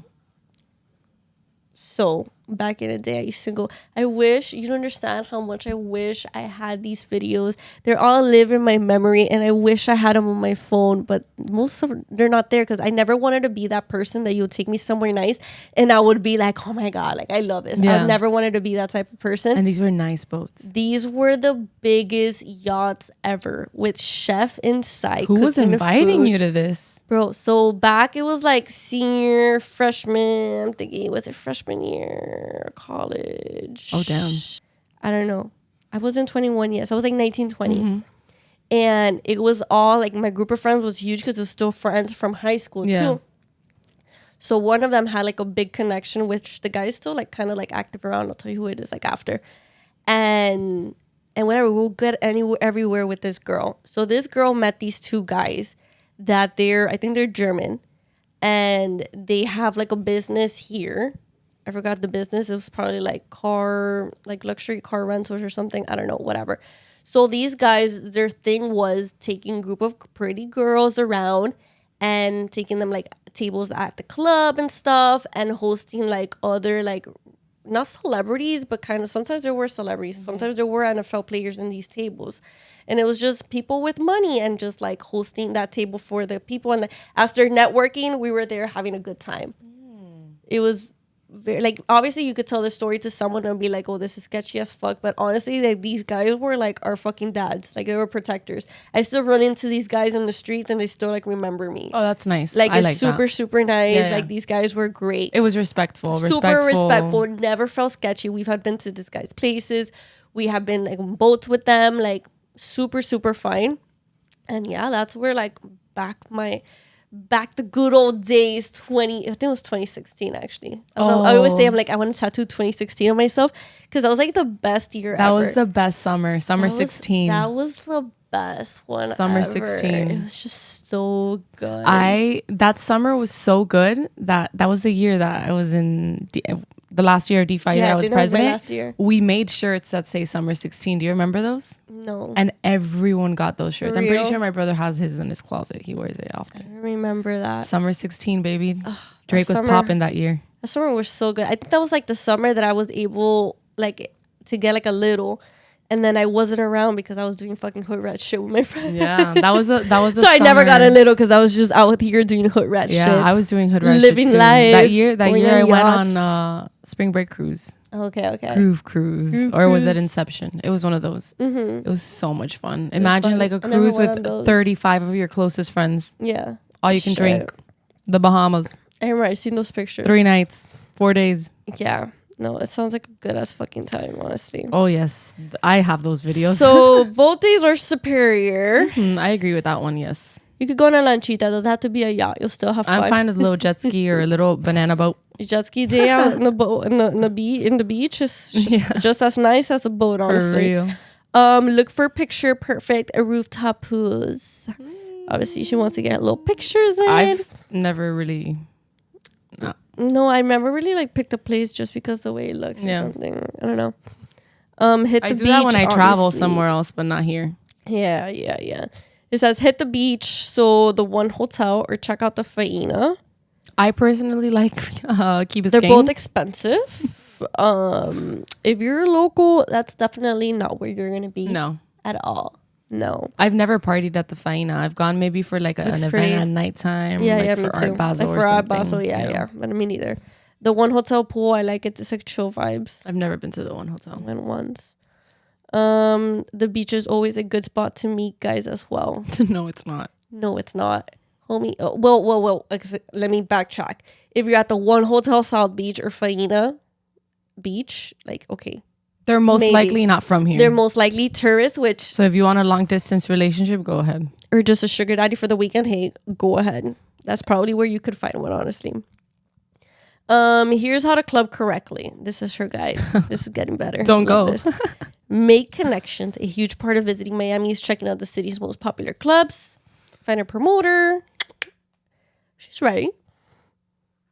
So back in the day, I used to go. I wish you don't understand how much I wish I had these videos. They're all live in my memory, and I wish I had them on my phone. But most of they're not there because I never wanted to be that person that you would take me somewhere nice, and I would be like, "Oh my God, like I love this." Yeah. I never wanted to be that type of person. And these were nice boats. These were the biggest yachts ever with chef inside. Who was inviting you to this, bro? So back it was like senior, freshman. I'm thinking, was it freshman year? College. Oh damn. I don't know. I wasn't 21 yet. So I was like 19, 20. And it was all like my group of friends was huge because it was still friends from high school too. So one of them had like a big connection, which the guy is still like kind of like active around. I'll tell you who it is like after. And and whatever, we'll get everywhere with this girl. So this girl met these two guys that I think they're German, and they have like a business here. I forgot the business. It was probably like luxury car rentals or something. I don't know, whatever. So these guys, their thing was taking a group of pretty girls around and taking them like tables at the club and stuff, and hosting like other like, not celebrities, but kind of, sometimes there were celebrities. Sometimes there were NFL players in these tables. And it was just people with money and just like hosting that table for the people. And as they're networking, we were there having a good time. It was very, like, obviously you could tell the story to someone and be like, oh, this is sketchy as fuck. But honestly, like, these guys were like our fucking dads. Like, they were protectors. I still run into these guys in the streets and they still like remember me. Oh, that's nice. Like, it's super nice. Yeah. Like, these guys were great. It was respectful. Super respectful. Never felt sketchy. We've had been to this guy's places. We have been like on boats with them. Like, super fine. And yeah, that's where like back the good old days. I think it was 2016 actually. I always say, I'm like, I want to tattoo 2016 on myself, because that was like the best year ever. That was the best summer 16. That was the best one summer ever. 16. It was just so good. That summer was so good that was the year that I was in the last year of DeFi that I was president. That was my last year. We made shirts that say summer 16. Do you remember those? No. And everyone got those shirts. For I'm pretty real? sure my brother has his in his closet. He wears it often. I remember that. Summer 16, baby. Drake was popping that year. The summer was so good. I think that was like the summer that I was able like to get like a little, and then I wasn't around because I was doing fucking hood rat shit with my friends. Yeah, that was a So summer. I never got a little because I was just out here doing hood rat shit. Yeah, I was doing hood rat living shit too. life. That year I went yachts. on spring break cruise. Okay. Groove cruise. Or was it Inception? It was one of those. Mm-hmm. It was so much fun. Imagine fun. like a I never cruise went on with those. 35 of your closest friends. Yeah. All you can Shit. drink. The Bahamas. I remember I seen those pictures. 3 nights. 4 days. Yeah. No, it sounds like a good ass fucking time, honestly. Oh yes. I have those videos. So both days are superior. I agree with that one, yes. You could go on a lanchita. It doesn't have to be a yacht. You'll still have fun. I'm fine with a little jet ski or a little banana boat. Jet ski day out in the boat in the beach is just as nice as a boat, honestly. For real. Look for picture perfect rooftop pools. Obviously, she wants to get little pictures in. I've never really. No, I never really like picked a place just because the way it looks or something. I don't know. Hit the beach. I do that when I travel obviously. somewhere else, but not here. Yeah. It says hit the beach, so the one hotel, or check out the Faina. I personally like Key Biscayne. They're both expensive. If you're local, that's definitely not where you're gonna be. No, at all. No. I've never partied at the Faina. I've gone maybe for like an event at nighttime. Yeah, like me for too. Art Basel like or for Art something. Basel, yeah. But me neither. The one hotel pool, I like it. It's like chill vibes. I've never been to the one hotel. I went once. The beach is always a good spot to meet guys as well. No, it's not. No, it's not. Homie. Oh, well. Let me backtrack. If you're at the one hotel South Beach or Faina Beach, like, okay. They're most likely not from here. They're most likely tourists, which... So if you want a long distance relationship, go ahead. Or just a sugar daddy for the weekend, hey, go ahead. That's probably where you could find one, honestly. Here's how to club correctly. This is her guide. This is getting better. Don't go. Make connections. A huge part of visiting Miami is checking out the city's most popular clubs. Find a promoter. She's right.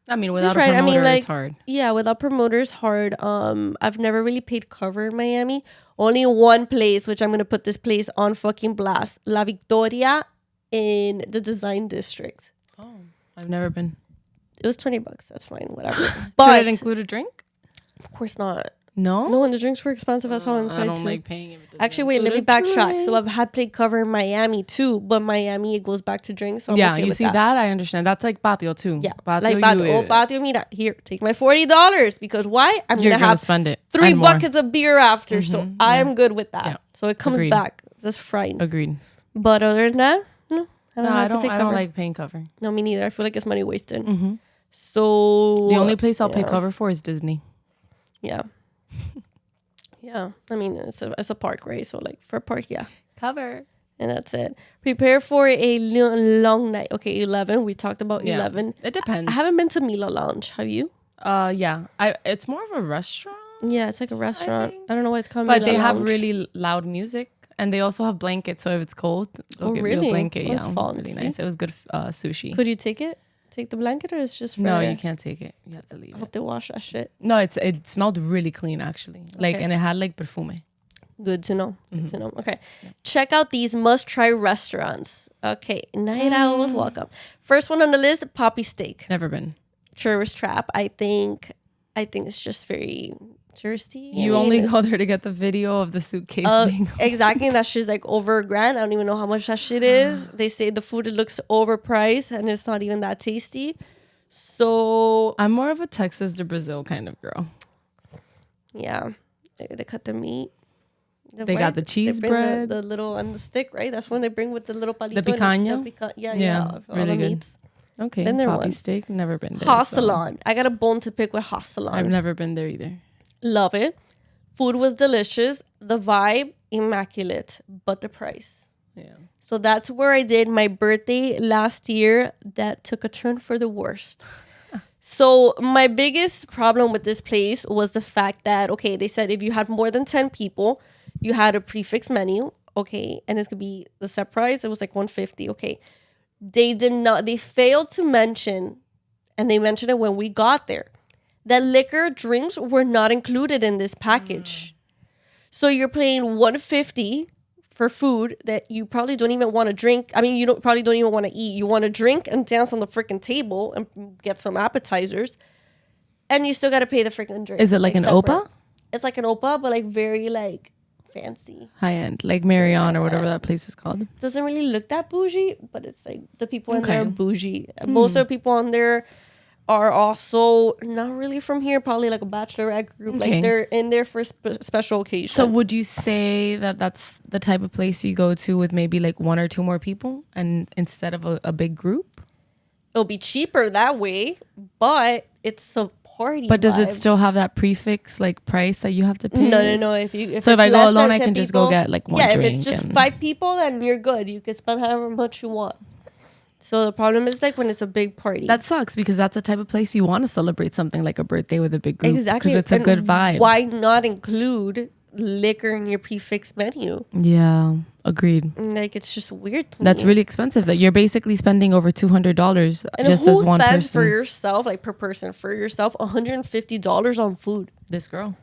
I mean, without a promoter, it's hard. Yeah, without promoter, it's hard. I've never really paid cover in Miami. Only one place, which I'm going to put this place on fucking blast. La Victoria in the Design District. Oh, I've never been. It was $20. That's fine. Whatever. But did it include a drink? Of course not. No, and the drinks were expensive as hell inside. I don't too. like paying if it doesn't Actually, wait, let me backtrack. So I've had paid cover in Miami too, but Miami it goes back to drinks. So I'm okay you with see that. I understand. That's like patio too. Yeah, patio, like patio. Mira, here, take my $40 because why? You're gonna have spend it 3 buckets of beer after, so I am good with that. Yeah. So it comes back. Just fine. Agreed. But other than that, no, I don't like paying cover. No, me neither. I feel like it's money wasted. Mm-hmm. So the only place I'll pay cover for is Disney. Yeah. Yeah, I mean, it's a park, right? So, like, for a park, yeah. Cover. And that's it. Prepare for a long night. Okay, Elleven. We talked about Elleven. It depends. I haven't been to Mila Lounge. Have you? Yeah. It's more of a restaurant. Yeah, it's like a restaurant. I don't know why it's called. But they have really loud music. And they also have blankets, so if it's cold, they'll give you a blanket. That's fun. Really nice. It was good sushi. Could you take it? Take the blanket, or it's just for... No, you can't take it. You have to leave I hope they wash that shit. No, it smelled really clean, actually. Like, and it had like perfume. Good to know. Good to know. Okay. Yeah. Check out these must-try restaurants. Okay. Night Owls, welcome. First one on the list, Poppy Steak. Never been. Tourist trap. I think it's just very... touristy. You only go there to get the video of the suitcase being exactly. And that shit's like over $1,000. I don't even know how much that shit is. They say the food, it looks overpriced and it's not even that tasty. So I'm more of a Texas to Brazil kind of girl. Yeah. They cut the meat. They got the cheese bread. The little on the stick, right? That's when they bring with the little palito. The picanha? Yeah. Really good. Meats. Okay. Been there Poppy once. Steak, never been there. Hostelon. So. I got a bone to pick with Hostelon. I've never been there either. Love it. Food was delicious. The vibe, immaculate. But the price. Yeah. So that's where I did my birthday last year. That took a turn for the worst. So my biggest problem with this place was the fact that, okay, they said if you had more than 10 people, you had a prefix menu. Okay. And it's going to be the set price. It was like $150. Okay. They failed to mention, and they mentioned it when we got there, that liquor drinks were not included in this package. So you're paying $150 for food that you probably don't even want to drink. I mean, probably don't even want to eat. You want to drink and dance on the freaking table and get some appetizers. And you still got to pay the freaking drink. Is it like an separate. Opa? It's like an Opa, but like very like fancy. High end. Like Marion or whatever that place is called. Doesn't really look that bougie, but it's like the people in there are bougie. Most of the people on there are also not really from here, probably like a bachelorette group. Like they're in there for special occasions. So would you say that that's the type of place you go to with maybe like one or two more people and instead of a big group? It'll be cheaper that way, but it's a party. But does it still have that prefix like price that you have to pay? No. If I go alone, I can just go get like one drink. Yeah, if it's just 5 people, then you're good. You can spend however much you want. So the problem is like when it's a big party. That sucks because that's the type of place you want to celebrate something like a birthday with a big group. Exactly. Because it's a good vibe. Why not include liquor in your prefix menu? Yeah, agreed. Like it's just weird to That's me. really expensive. That you're basically spending over $200 and just as one person. And who spends for yourself, like per person, for yourself, $150 on food? This girl.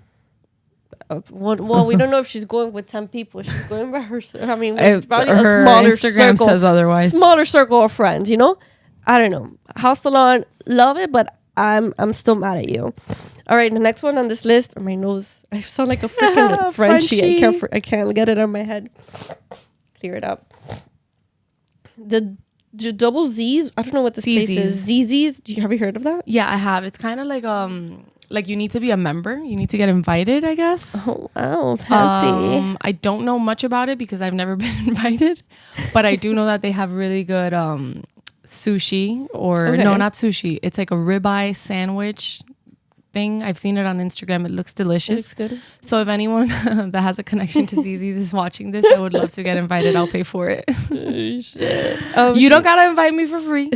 Well, we don't know if she's going with 10 people. She's going by herself. I mean, probably her a smaller Instagram circle, says otherwise. Smaller circle of friends, you know? I don't know. Hostelon, love it, but I'm still mad at you. All right, the next one on this list. My nose. I sound like a freaking Frenchie. I can't get it out of my head. Clear it up. The double Z's. I don't know what this place is. ZZ's. Have you heard of that? Yeah, I have. It's kind of like you need to be a member. You need to get invited, I guess. Oh, wow, fancy. I don't know much about it because I've never been invited, but I do know that they have really good sushi no, not sushi. It's like a ribeye sandwich thing. I've seen it on Instagram. It looks delicious. It looks good. So if anyone that has a connection to ZZ's is watching this, I would love to get invited. I'll pay for it. Shit. You don't gotta invite me for free.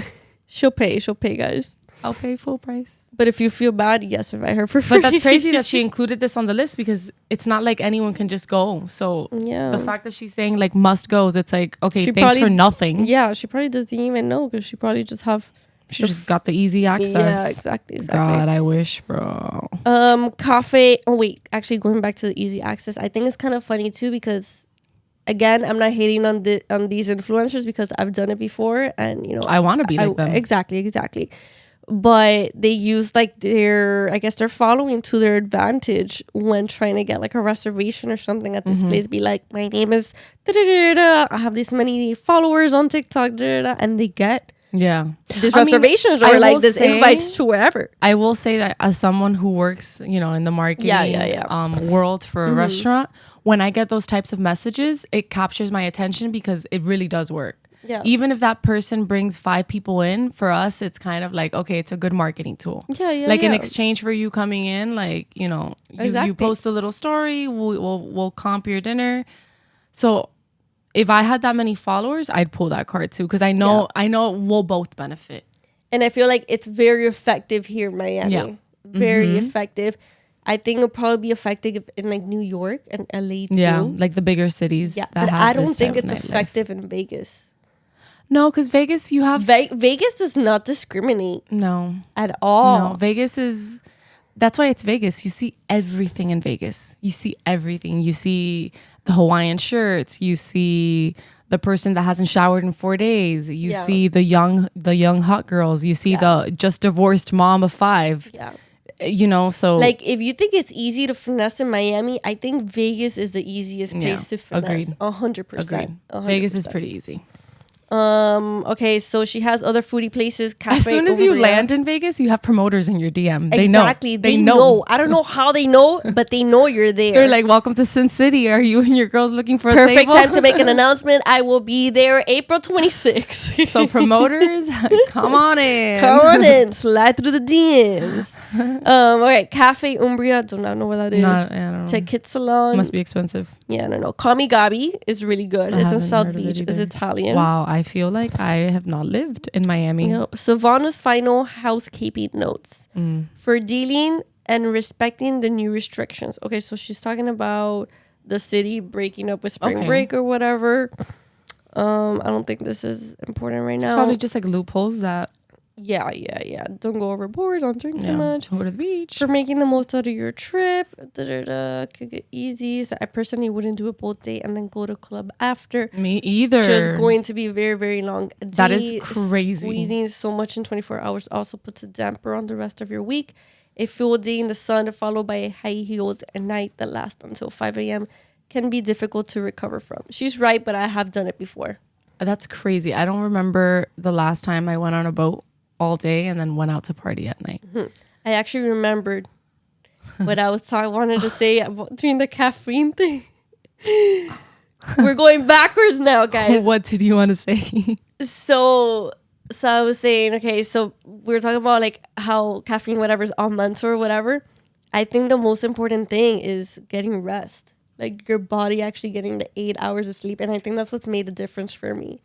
She'll pay, guys. I'll pay full price. But if you feel bad, yes, invite her for free. But that's crazy that she included this on the list because it's not like anyone can just go. So the fact that she's saying like must goes, it's like, okay, thanks for nothing. Yeah, she probably doesn't even know because she probably just just got the easy access. Yeah, exactly. God, I wish, bro. Cafe. Oh wait, actually going back to the easy access, I think it's kind of funny too because again, I'm not hating on these influencers because I've done it before and you know I want to be like them. Exactly. But they use like their following to their advantage when trying to get like a reservation or something at this place. Be like, my name is I have this many followers on TikTok, and they get these reservations or like this invites to wherever. I will say that as someone who works, you know, in the marketing world for a restaurant, when I get those types of messages, it captures my attention because it really does work. Yeah. Even if that person brings 5 people in, for us, it's kind of like, okay, it's a good marketing tool. Like in exchange for you coming in, like, you know, you post a little story, we'll comp your dinner. So if I had that many followers, I'd pull that card too. Cause I know we'll both benefit. And I feel like it's very effective here in Miami. Very effective. I think it'll probably be effective in like New York and LA too. Yeah, like the bigger cities. Yeah, that but have I don't this think type it's of nightlife. effective in Vegas. No, because Vegas, you have Vegas does not discriminate no at all. No, Vegas is. That's why it's Vegas. You see everything in Vegas. You see everything. You see the Hawaiian shirts. You see the person that hasn't showered in 4 days. You see the young hot girls. You see the just divorced mom of 5. Yeah. You know, so like if you think it's easy to finesse in Miami, I think Vegas is the easiest place to finesse. 100%. Agreed. Vegas is pretty easy. Okay, so she has other foodie places. Cafe As soon as you Umbria. land in Vegas, you have promoters in your DM. They Exactly. know. They know. I don't know how they know, but they know you're there. They're like, welcome to Sin City. Are you and your girls looking for a perfect table? time to make an announcement. I will be there April 26th. So promoters, come on in. Come on in. Slide through the DMs. Okay, Cafe Umbria. Do not know what that is. I don't know. Ticket Salon. Must be expensive. Yeah, I don't know. Kamigabi is really good. It's in South Beach. It's Italian. Wow, I feel like I have not lived in Miami. Yep. Savannah's final housekeeping notes for dealing and respecting the new restrictions. Okay, so she's talking about the city breaking up with spring break or whatever. I don't think this is important right now. It's probably just like loopholes that. Yeah. Don't go overboard. Don't drink too much. Don't go to the beach. For making the most out of your trip. Could get easy. So I personally wouldn't do a boat date and then go to club after. Me either. Just going to be very, very long. That is crazy. Squeezing so much in 24 hours also puts a damper on the rest of your week. A full day in the sun followed by high heels at night that last until 5 a.m. can be difficult to recover from. She's right, but I have done it before. That's crazy. I don't remember the last time I went on a boat all day and then went out to party at night. I actually remembered what I wanted to say during the caffeine thing. We're going backwards now, guys. What did you want to say? So I was saying, okay, so we were talking about like how caffeine, whatever, is on mental or whatever. I think the most important thing is getting rest. Like your body actually getting the 8 hours of sleep. And I think that's what's made the difference for me.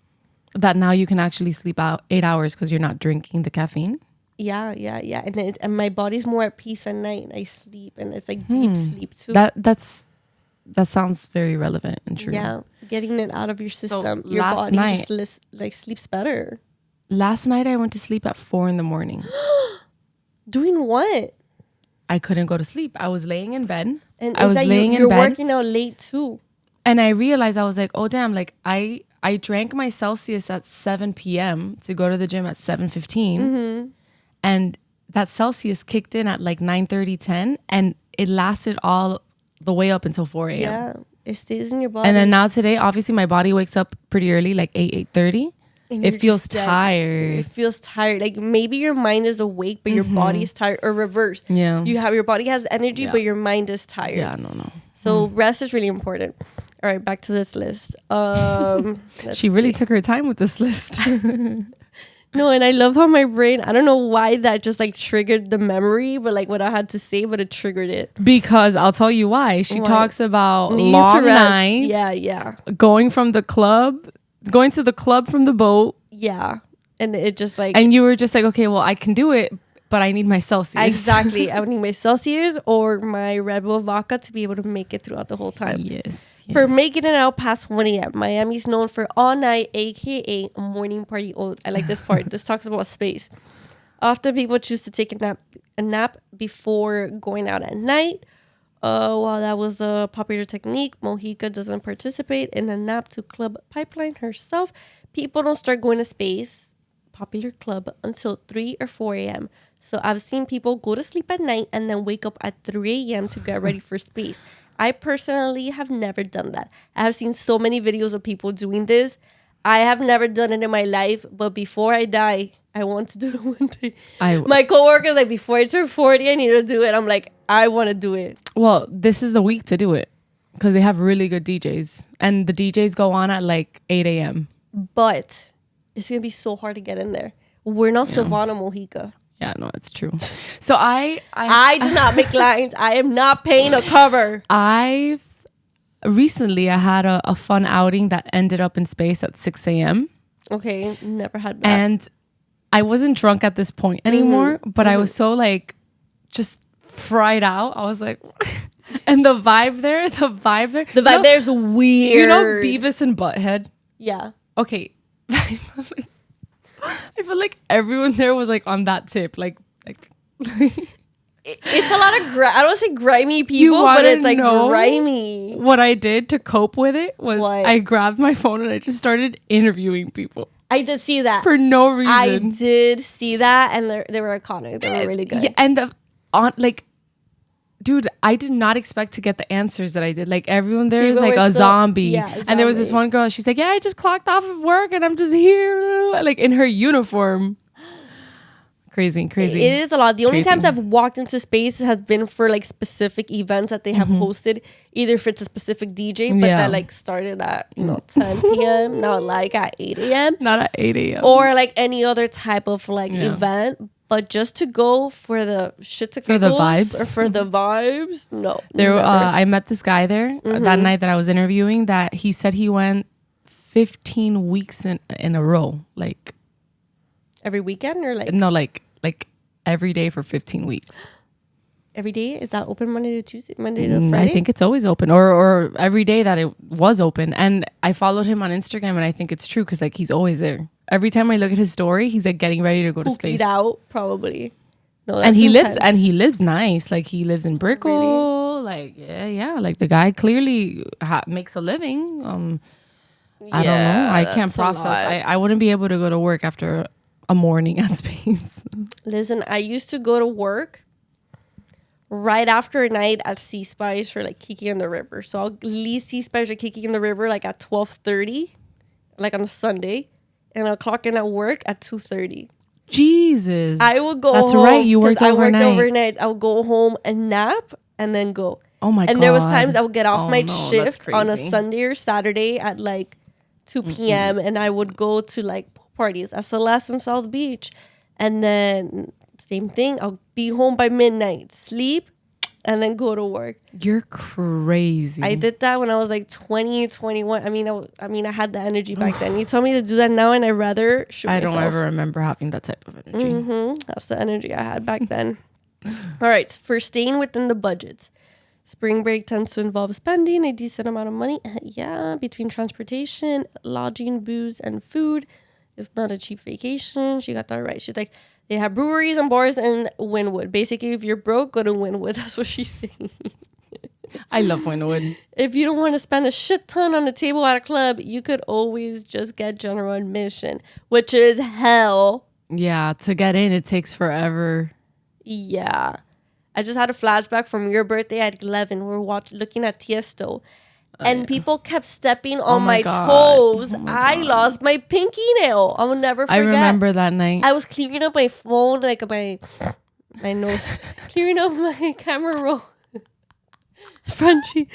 That now you can actually sleep out 8 hours because you're not drinking the caffeine? Yeah. And my body's more at peace at night. And I sleep and it's like deep sleep too. That sounds very relevant and true. Yeah, getting it out of your system. So your last body night, just sleeps better. Last night I went to sleep at 4 a.m. Doing what? I couldn't go to sleep. I was laying in bed. And I was laying in you're bed. working out late too. And I realized I was like, oh damn, like I drank my Celsius at 7 p.m. to go to the gym at 7:15. And that Celsius kicked in at like 9:30, 10, and it lasted all the way up until 4 a.m. Yeah, it stays in your body. And then now today, obviously my body wakes up pretty early, like 8:30. It feels tired. It feels tired. Like maybe your mind is awake, but your body is tired, or reverse. Yeah. Your body has energy, but your mind is tired. Yeah, no. So rest is really important. All right, back to this list. She really took her time with this list. No, and I love how my brain, I don't know why that just like triggered the memory, but like what I had to say, but it triggered it. Because I'll tell you why. She talks about long nights. Yeah. Going to the club from the boat. Yeah. And it just like... And you were just like, okay, well, I can do it, but I need my Celsius. Exactly. I would need my Celsius or my Red Bull vodka to be able to make it throughout the whole time. Yes. For making it out past 1 a.m. Miami's known for all night, aka a morning party. Oh, I like this part. This talks about space. Often people choose to take a nap before going out at night. While that was a popular technique, Mojica doesn't participate in a nap to club pipeline herself. People don't start going to space, popular club, until 3 or 4 a.m. So I've seen people go to sleep at night and then wake up at 3 a.m. to get ready for space. I personally have never done that. I have seen so many videos of people doing this. I have never done it in my life, but before I die, I want to do it one day. My coworker's like, before I turn 40, I need to do it. I'm like, I want to do it. Well, this is the week to do it because they have really good DJs. And the DJs go on at like 8 a.m. But it's going to be so hard to get in there. We're not Savannah Mojica. Yeah, no, it's true. So I do not make lines. I am not paying a cover. Recently I had a fun outing that ended up in space at 6 a.m. Okay, never had that. And I wasn't drunk at this point anymore, but I was so like just fried out. I was like, and the vibe there. There's weird. You know Beavis and Butthead? Yeah. Okay. I feel like everyone there was like on that tip. Like it's a lot of I don't say grimy people, but it's like grimy. What I did to cope with it was what? I grabbed my phone and I just started interviewing people. I did see that. For no reason. I did see that, and they were iconic. They were really good. Yeah, and dude, I did not expect to get the answers that I did. Like everyone there is like a zombie. Yeah, and there was this one girl, she's like, yeah, I just clocked off of work and I'm just here, like in her uniform. Crazy. It is a lot. The only times I've walked into space has been for like specific events that they have hosted. Either if it's a specific DJ, but that like started at 10 p.m. not like at 8 a.m. Not at 8 a.m. Or like any other type of like event. But just to go for the shit to for the vibes or for the vibes, no. There, I met this guy there that night that I was interviewing. That he said he went 15 weeks in a row, like every weekend or like no, like every day for 15 weeks. Every day? Is that open Monday to Tuesday, Monday to Friday? I think it's always open, or every day that it was open. And I followed him on Instagram, and I think it's true because like he's always there. Every time I look at his story, he's like getting ready to go to space. Out probably. No, and he lives nice. Like he lives in Brickell. Really? Like yeah. Like the guy clearly makes a living. I don't know. I can't process. I wouldn't be able to go to work after a morning at space. Listen, I used to go to work right after a night at Sea Spice or like Kiki in the River. So I'll leave Sea Spice or Kiki in the River like at 12:30, like on a Sunday, and I'll clock in at work at 2:30. Jesus, I will go. That's home right. You worked overnight. I worked overnight. I'll go home and nap and then go. Oh my god! And there was times I would get off my shift on a Sunday or Saturday at like 2 p.m. and I would go to like pool parties at Celeste in South Beach, and then same thing. I'll be home by midnight, sleep, and then go to work. You're crazy. I did that when I was like 20, 21. I mean, I had the energy back then. You tell me to do that now, and I'd rather shoot myself. I don't ever remember having that type of energy. That's the energy I had back then. All right, for staying within the budgets. Spring break tends to involve spending a decent amount of money. Yeah, between transportation, lodging, booze, and food. It's not a cheap vacation. She got that right. She's like, they have breweries and bars in Wynwood. Basically, if you're broke, go to Wynwood. That's what she's saying. I love Wynwood. If you don't want to spend a shit ton on a table at a club, you could always just get general admission, which is hell. Yeah, to get in, it takes forever. Yeah. I just had a flashback from your birthday at Elleven. We were looking at Tiesto. And people kept stepping on my toes. I lost my pinky nail. I will never forget. I remember that night. I was clearing up my phone, like my nose, clearing up my camera roll. Frenchie.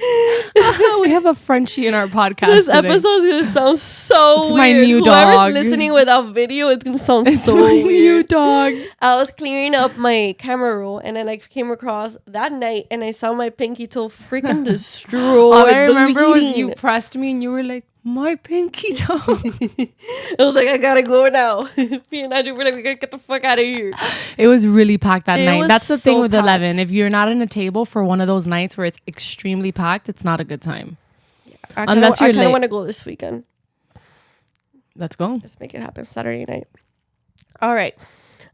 We have a Frenchie in our podcast. This episode is gonna sound so it's weird. My new dog. Whoever's listening without video, it's gonna sound it's so my weird. New dog. I was clearing up my camera roll, and then I came across that night, and I saw my pinky toe freaking destroyed. All I remember was you pressed me, and you were like, "My pinky toe." I was like, I gotta go now. Me and Andrew were like, we gotta get the fuck out of here. It was really packed that night. That's the thing with packed. Elleven. If you're not in a table for one of those nights where it's extremely packed, it's not a good time. Yeah. Unless you're I kind lit. of want to go this weekend. Let's go. Let's make it happen Saturday night. All right.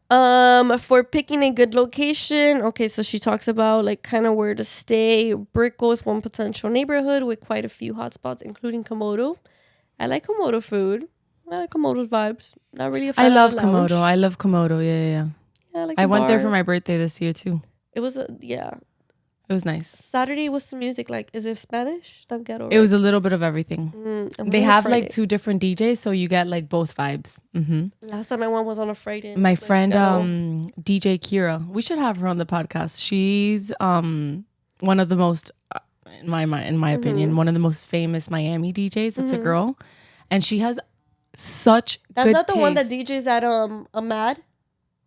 For picking a good location, okay, so she talks about like kind of where to stay. Brickell is one potential neighborhood with quite a few hotspots, including Komodo. I like Komodo food. I like Komodo's vibes. Not really a fan I love of the lounge. Komodo. I love Komodo. Yeah. Yeah, like I the went there bar. for my birthday this year too. It was It was nice. Saturday. What's the music like? Is it Spanish? Don't get over. It was a little bit of everything. They have like 2 different DJs, so you get like both vibes. Last time I went was on a Friday. My friend DJ Kira, we should have her on the podcast. She's one of the most, in my opinion, one of the most famous Miami DJs. That's a girl, and she has such. That's good not the one that taste. DJs at Mad.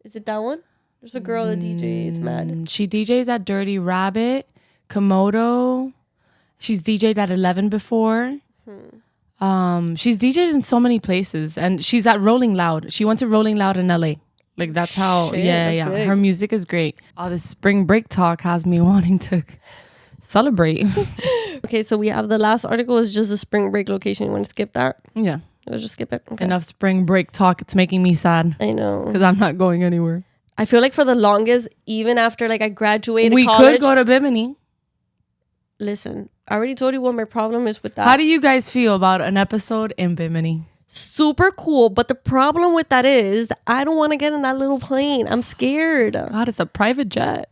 Is it that one? There's a girl that DJs Mad. She DJs at Dirty Rabbit, Komodo. She's DJed at Elleven before. She's DJed in so many places, and she's at Rolling Loud. She went to Rolling Loud in LA Like that's how. Shit, yeah, that's yeah. big. Her music is great. All this spring break talk has me wanting to celebrate. Okay, so we have the last article is just a spring break location. You want to skip that? Yeah. Let's just skip it. Okay. Enough spring break talk. It's making me sad I know. because I'm not going anywhere. I feel like for the longest, even after like I graduated We college. could go to Bimini. Listen, I already told you what my problem is with that. How do you guys feel about an episode in Bimini? Super cool, but the problem with that is I don't want to get in that little plane. I'm scared. God, it's a private jet.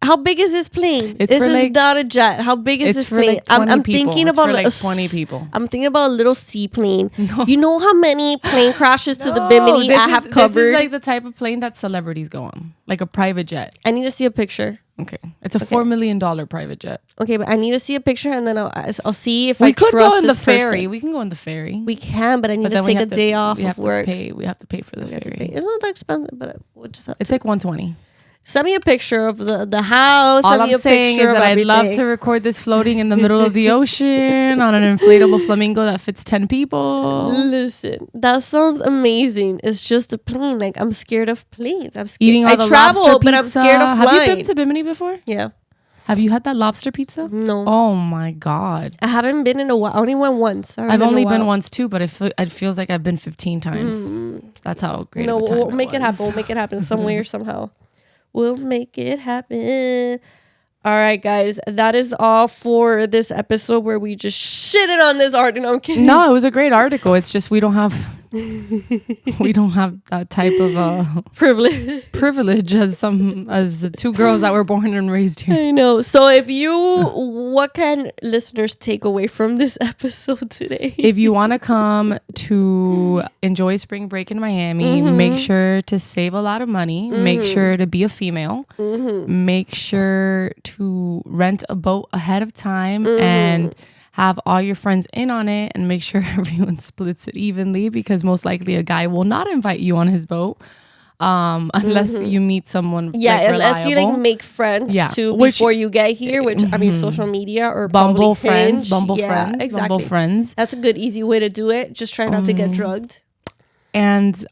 How big is this plane? It's this for is like- not a jet. How big is It's this for plane? like 20 I'm people. thinking It's about for like a 20 people. I'm thinking about a little seaplane. No. You know how many plane crashes to the No, Bimini this I is- have This covered? is like the type of plane that celebrities go on, like a private jet. I need to see a picture. Okay, it's a $4 million private jet. Okay, but I need to see a picture and then I'll see if We I could trust go in the this person. ferry. We can go in the ferry. We can, but I need to then we take a have to- day off we have of work. To pay. We have to pay for the We have to pay. ferry. It's not that expensive, but we'll just have It's to. like $120. Send me a picture of the house. All Send me I'm a saying picture is of that I'd love everything. to record this floating in the middle of the ocean on an inflatable flamingo that fits 10 people. Listen, that sounds amazing. It's just a plane. Like I'm scared of planes. I'm scared. Eating all I the travel, lobster but I'm pizza. scared of Have flying. you been to Bimini before? Yeah. Have you had that lobster pizza? No. Oh my God. I haven't been in a while. I only went once. I've only been once too, but it feels like I've been 15 times. That's how great No, of a time we'll it make it was. happen. We'll make it happen some way or somehow. We'll make it happen. All right, guys. That is all for this episode where we just shitted on this art. No, I'm kidding. No, it was a great article. It's just we don't have that type of privilege as the two girls that were born and raised here. I know. So what can listeners take away from this episode today? If you want to come to enjoy spring break in Miami, make sure to save a lot of money. Make sure to be a female. Make sure to rent a boat ahead of time and have all your friends in on it, and make sure everyone splits it evenly, because most likely a guy will not invite you on his boat unless you meet someone Unless you like make friends too before you get here, which I mean social media or Bumble probably friends, Hinge. Bumble Yeah, friends, exactly. Bumble friends. That's a good easy way to do it. Just try not to get drugged. And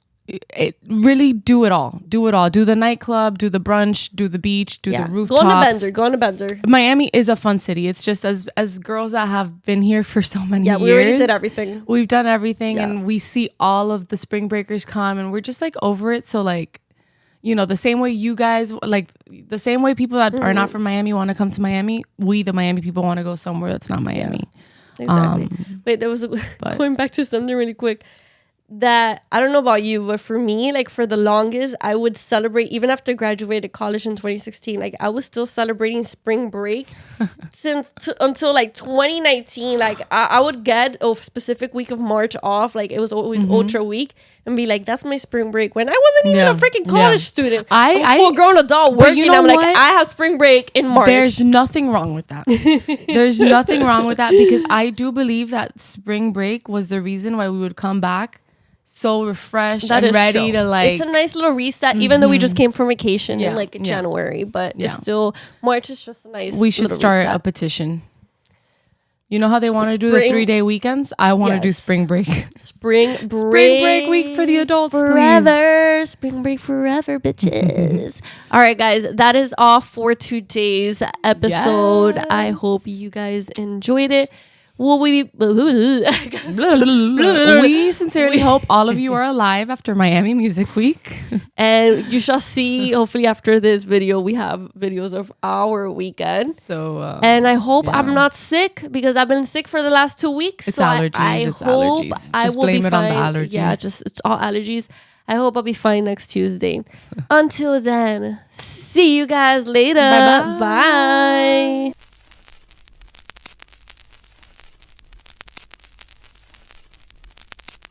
really do it all. Do it all. Do the nightclub, do the brunch, do the beach, do the rooftops. Go on a bender. Miami is a fun city. It's just as girls that have been here for so many years. Yeah, we already did everything. We've done everything, Yeah. and we see all of the spring breakers come, and we're just like over it. So like, you know, the same way you guys, like the same way people that are not from Miami want to come to Miami, we the Miami people want to go somewhere that's not Miami. Exactly. Wait, there was going back to something really quick. That I don't know about you, but for me, like for the longest, I would celebrate even after I graduated college in 2016. Like I was still celebrating spring break until like 2019. Like I would get a specific week of March off. Like it was always Ultra Week, and be like, "That's my spring break." When I wasn't even a freaking college student, I'm a full grown adult working. You know I'm like, what? I have spring break in March. There's nothing wrong with that. There's nothing wrong with that, because I do believe that spring break was the reason why we would come back so refreshed and ready to like. It's a nice little reset, even though we just came from vacation in like January, but it's Yeah. still March is just a nice. We should little start reset. a petition. You know how they want to do the Spring- 3-day weekends? I want to do Yes. spring break. Spring break. Spring break week for the adults, forever. Spring break forever, bitches. All right, guys, that is all for today's episode. Yes. I hope you guys enjoyed it. Will we? We sincerely hope all of you are alive after Miami Music Week. And you shall see, hopefully after this video, we have videos of our weekend. So, And I hope I'm not sick, because I've been sick for the last 2 weeks. It's so allergies. I it's hope allergies. I Just will blame be it on the fine. allergies. Yeah, it's all allergies. I hope I'll be fine next Tuesday. Until then, see you guys later. Bye-bye. Bye.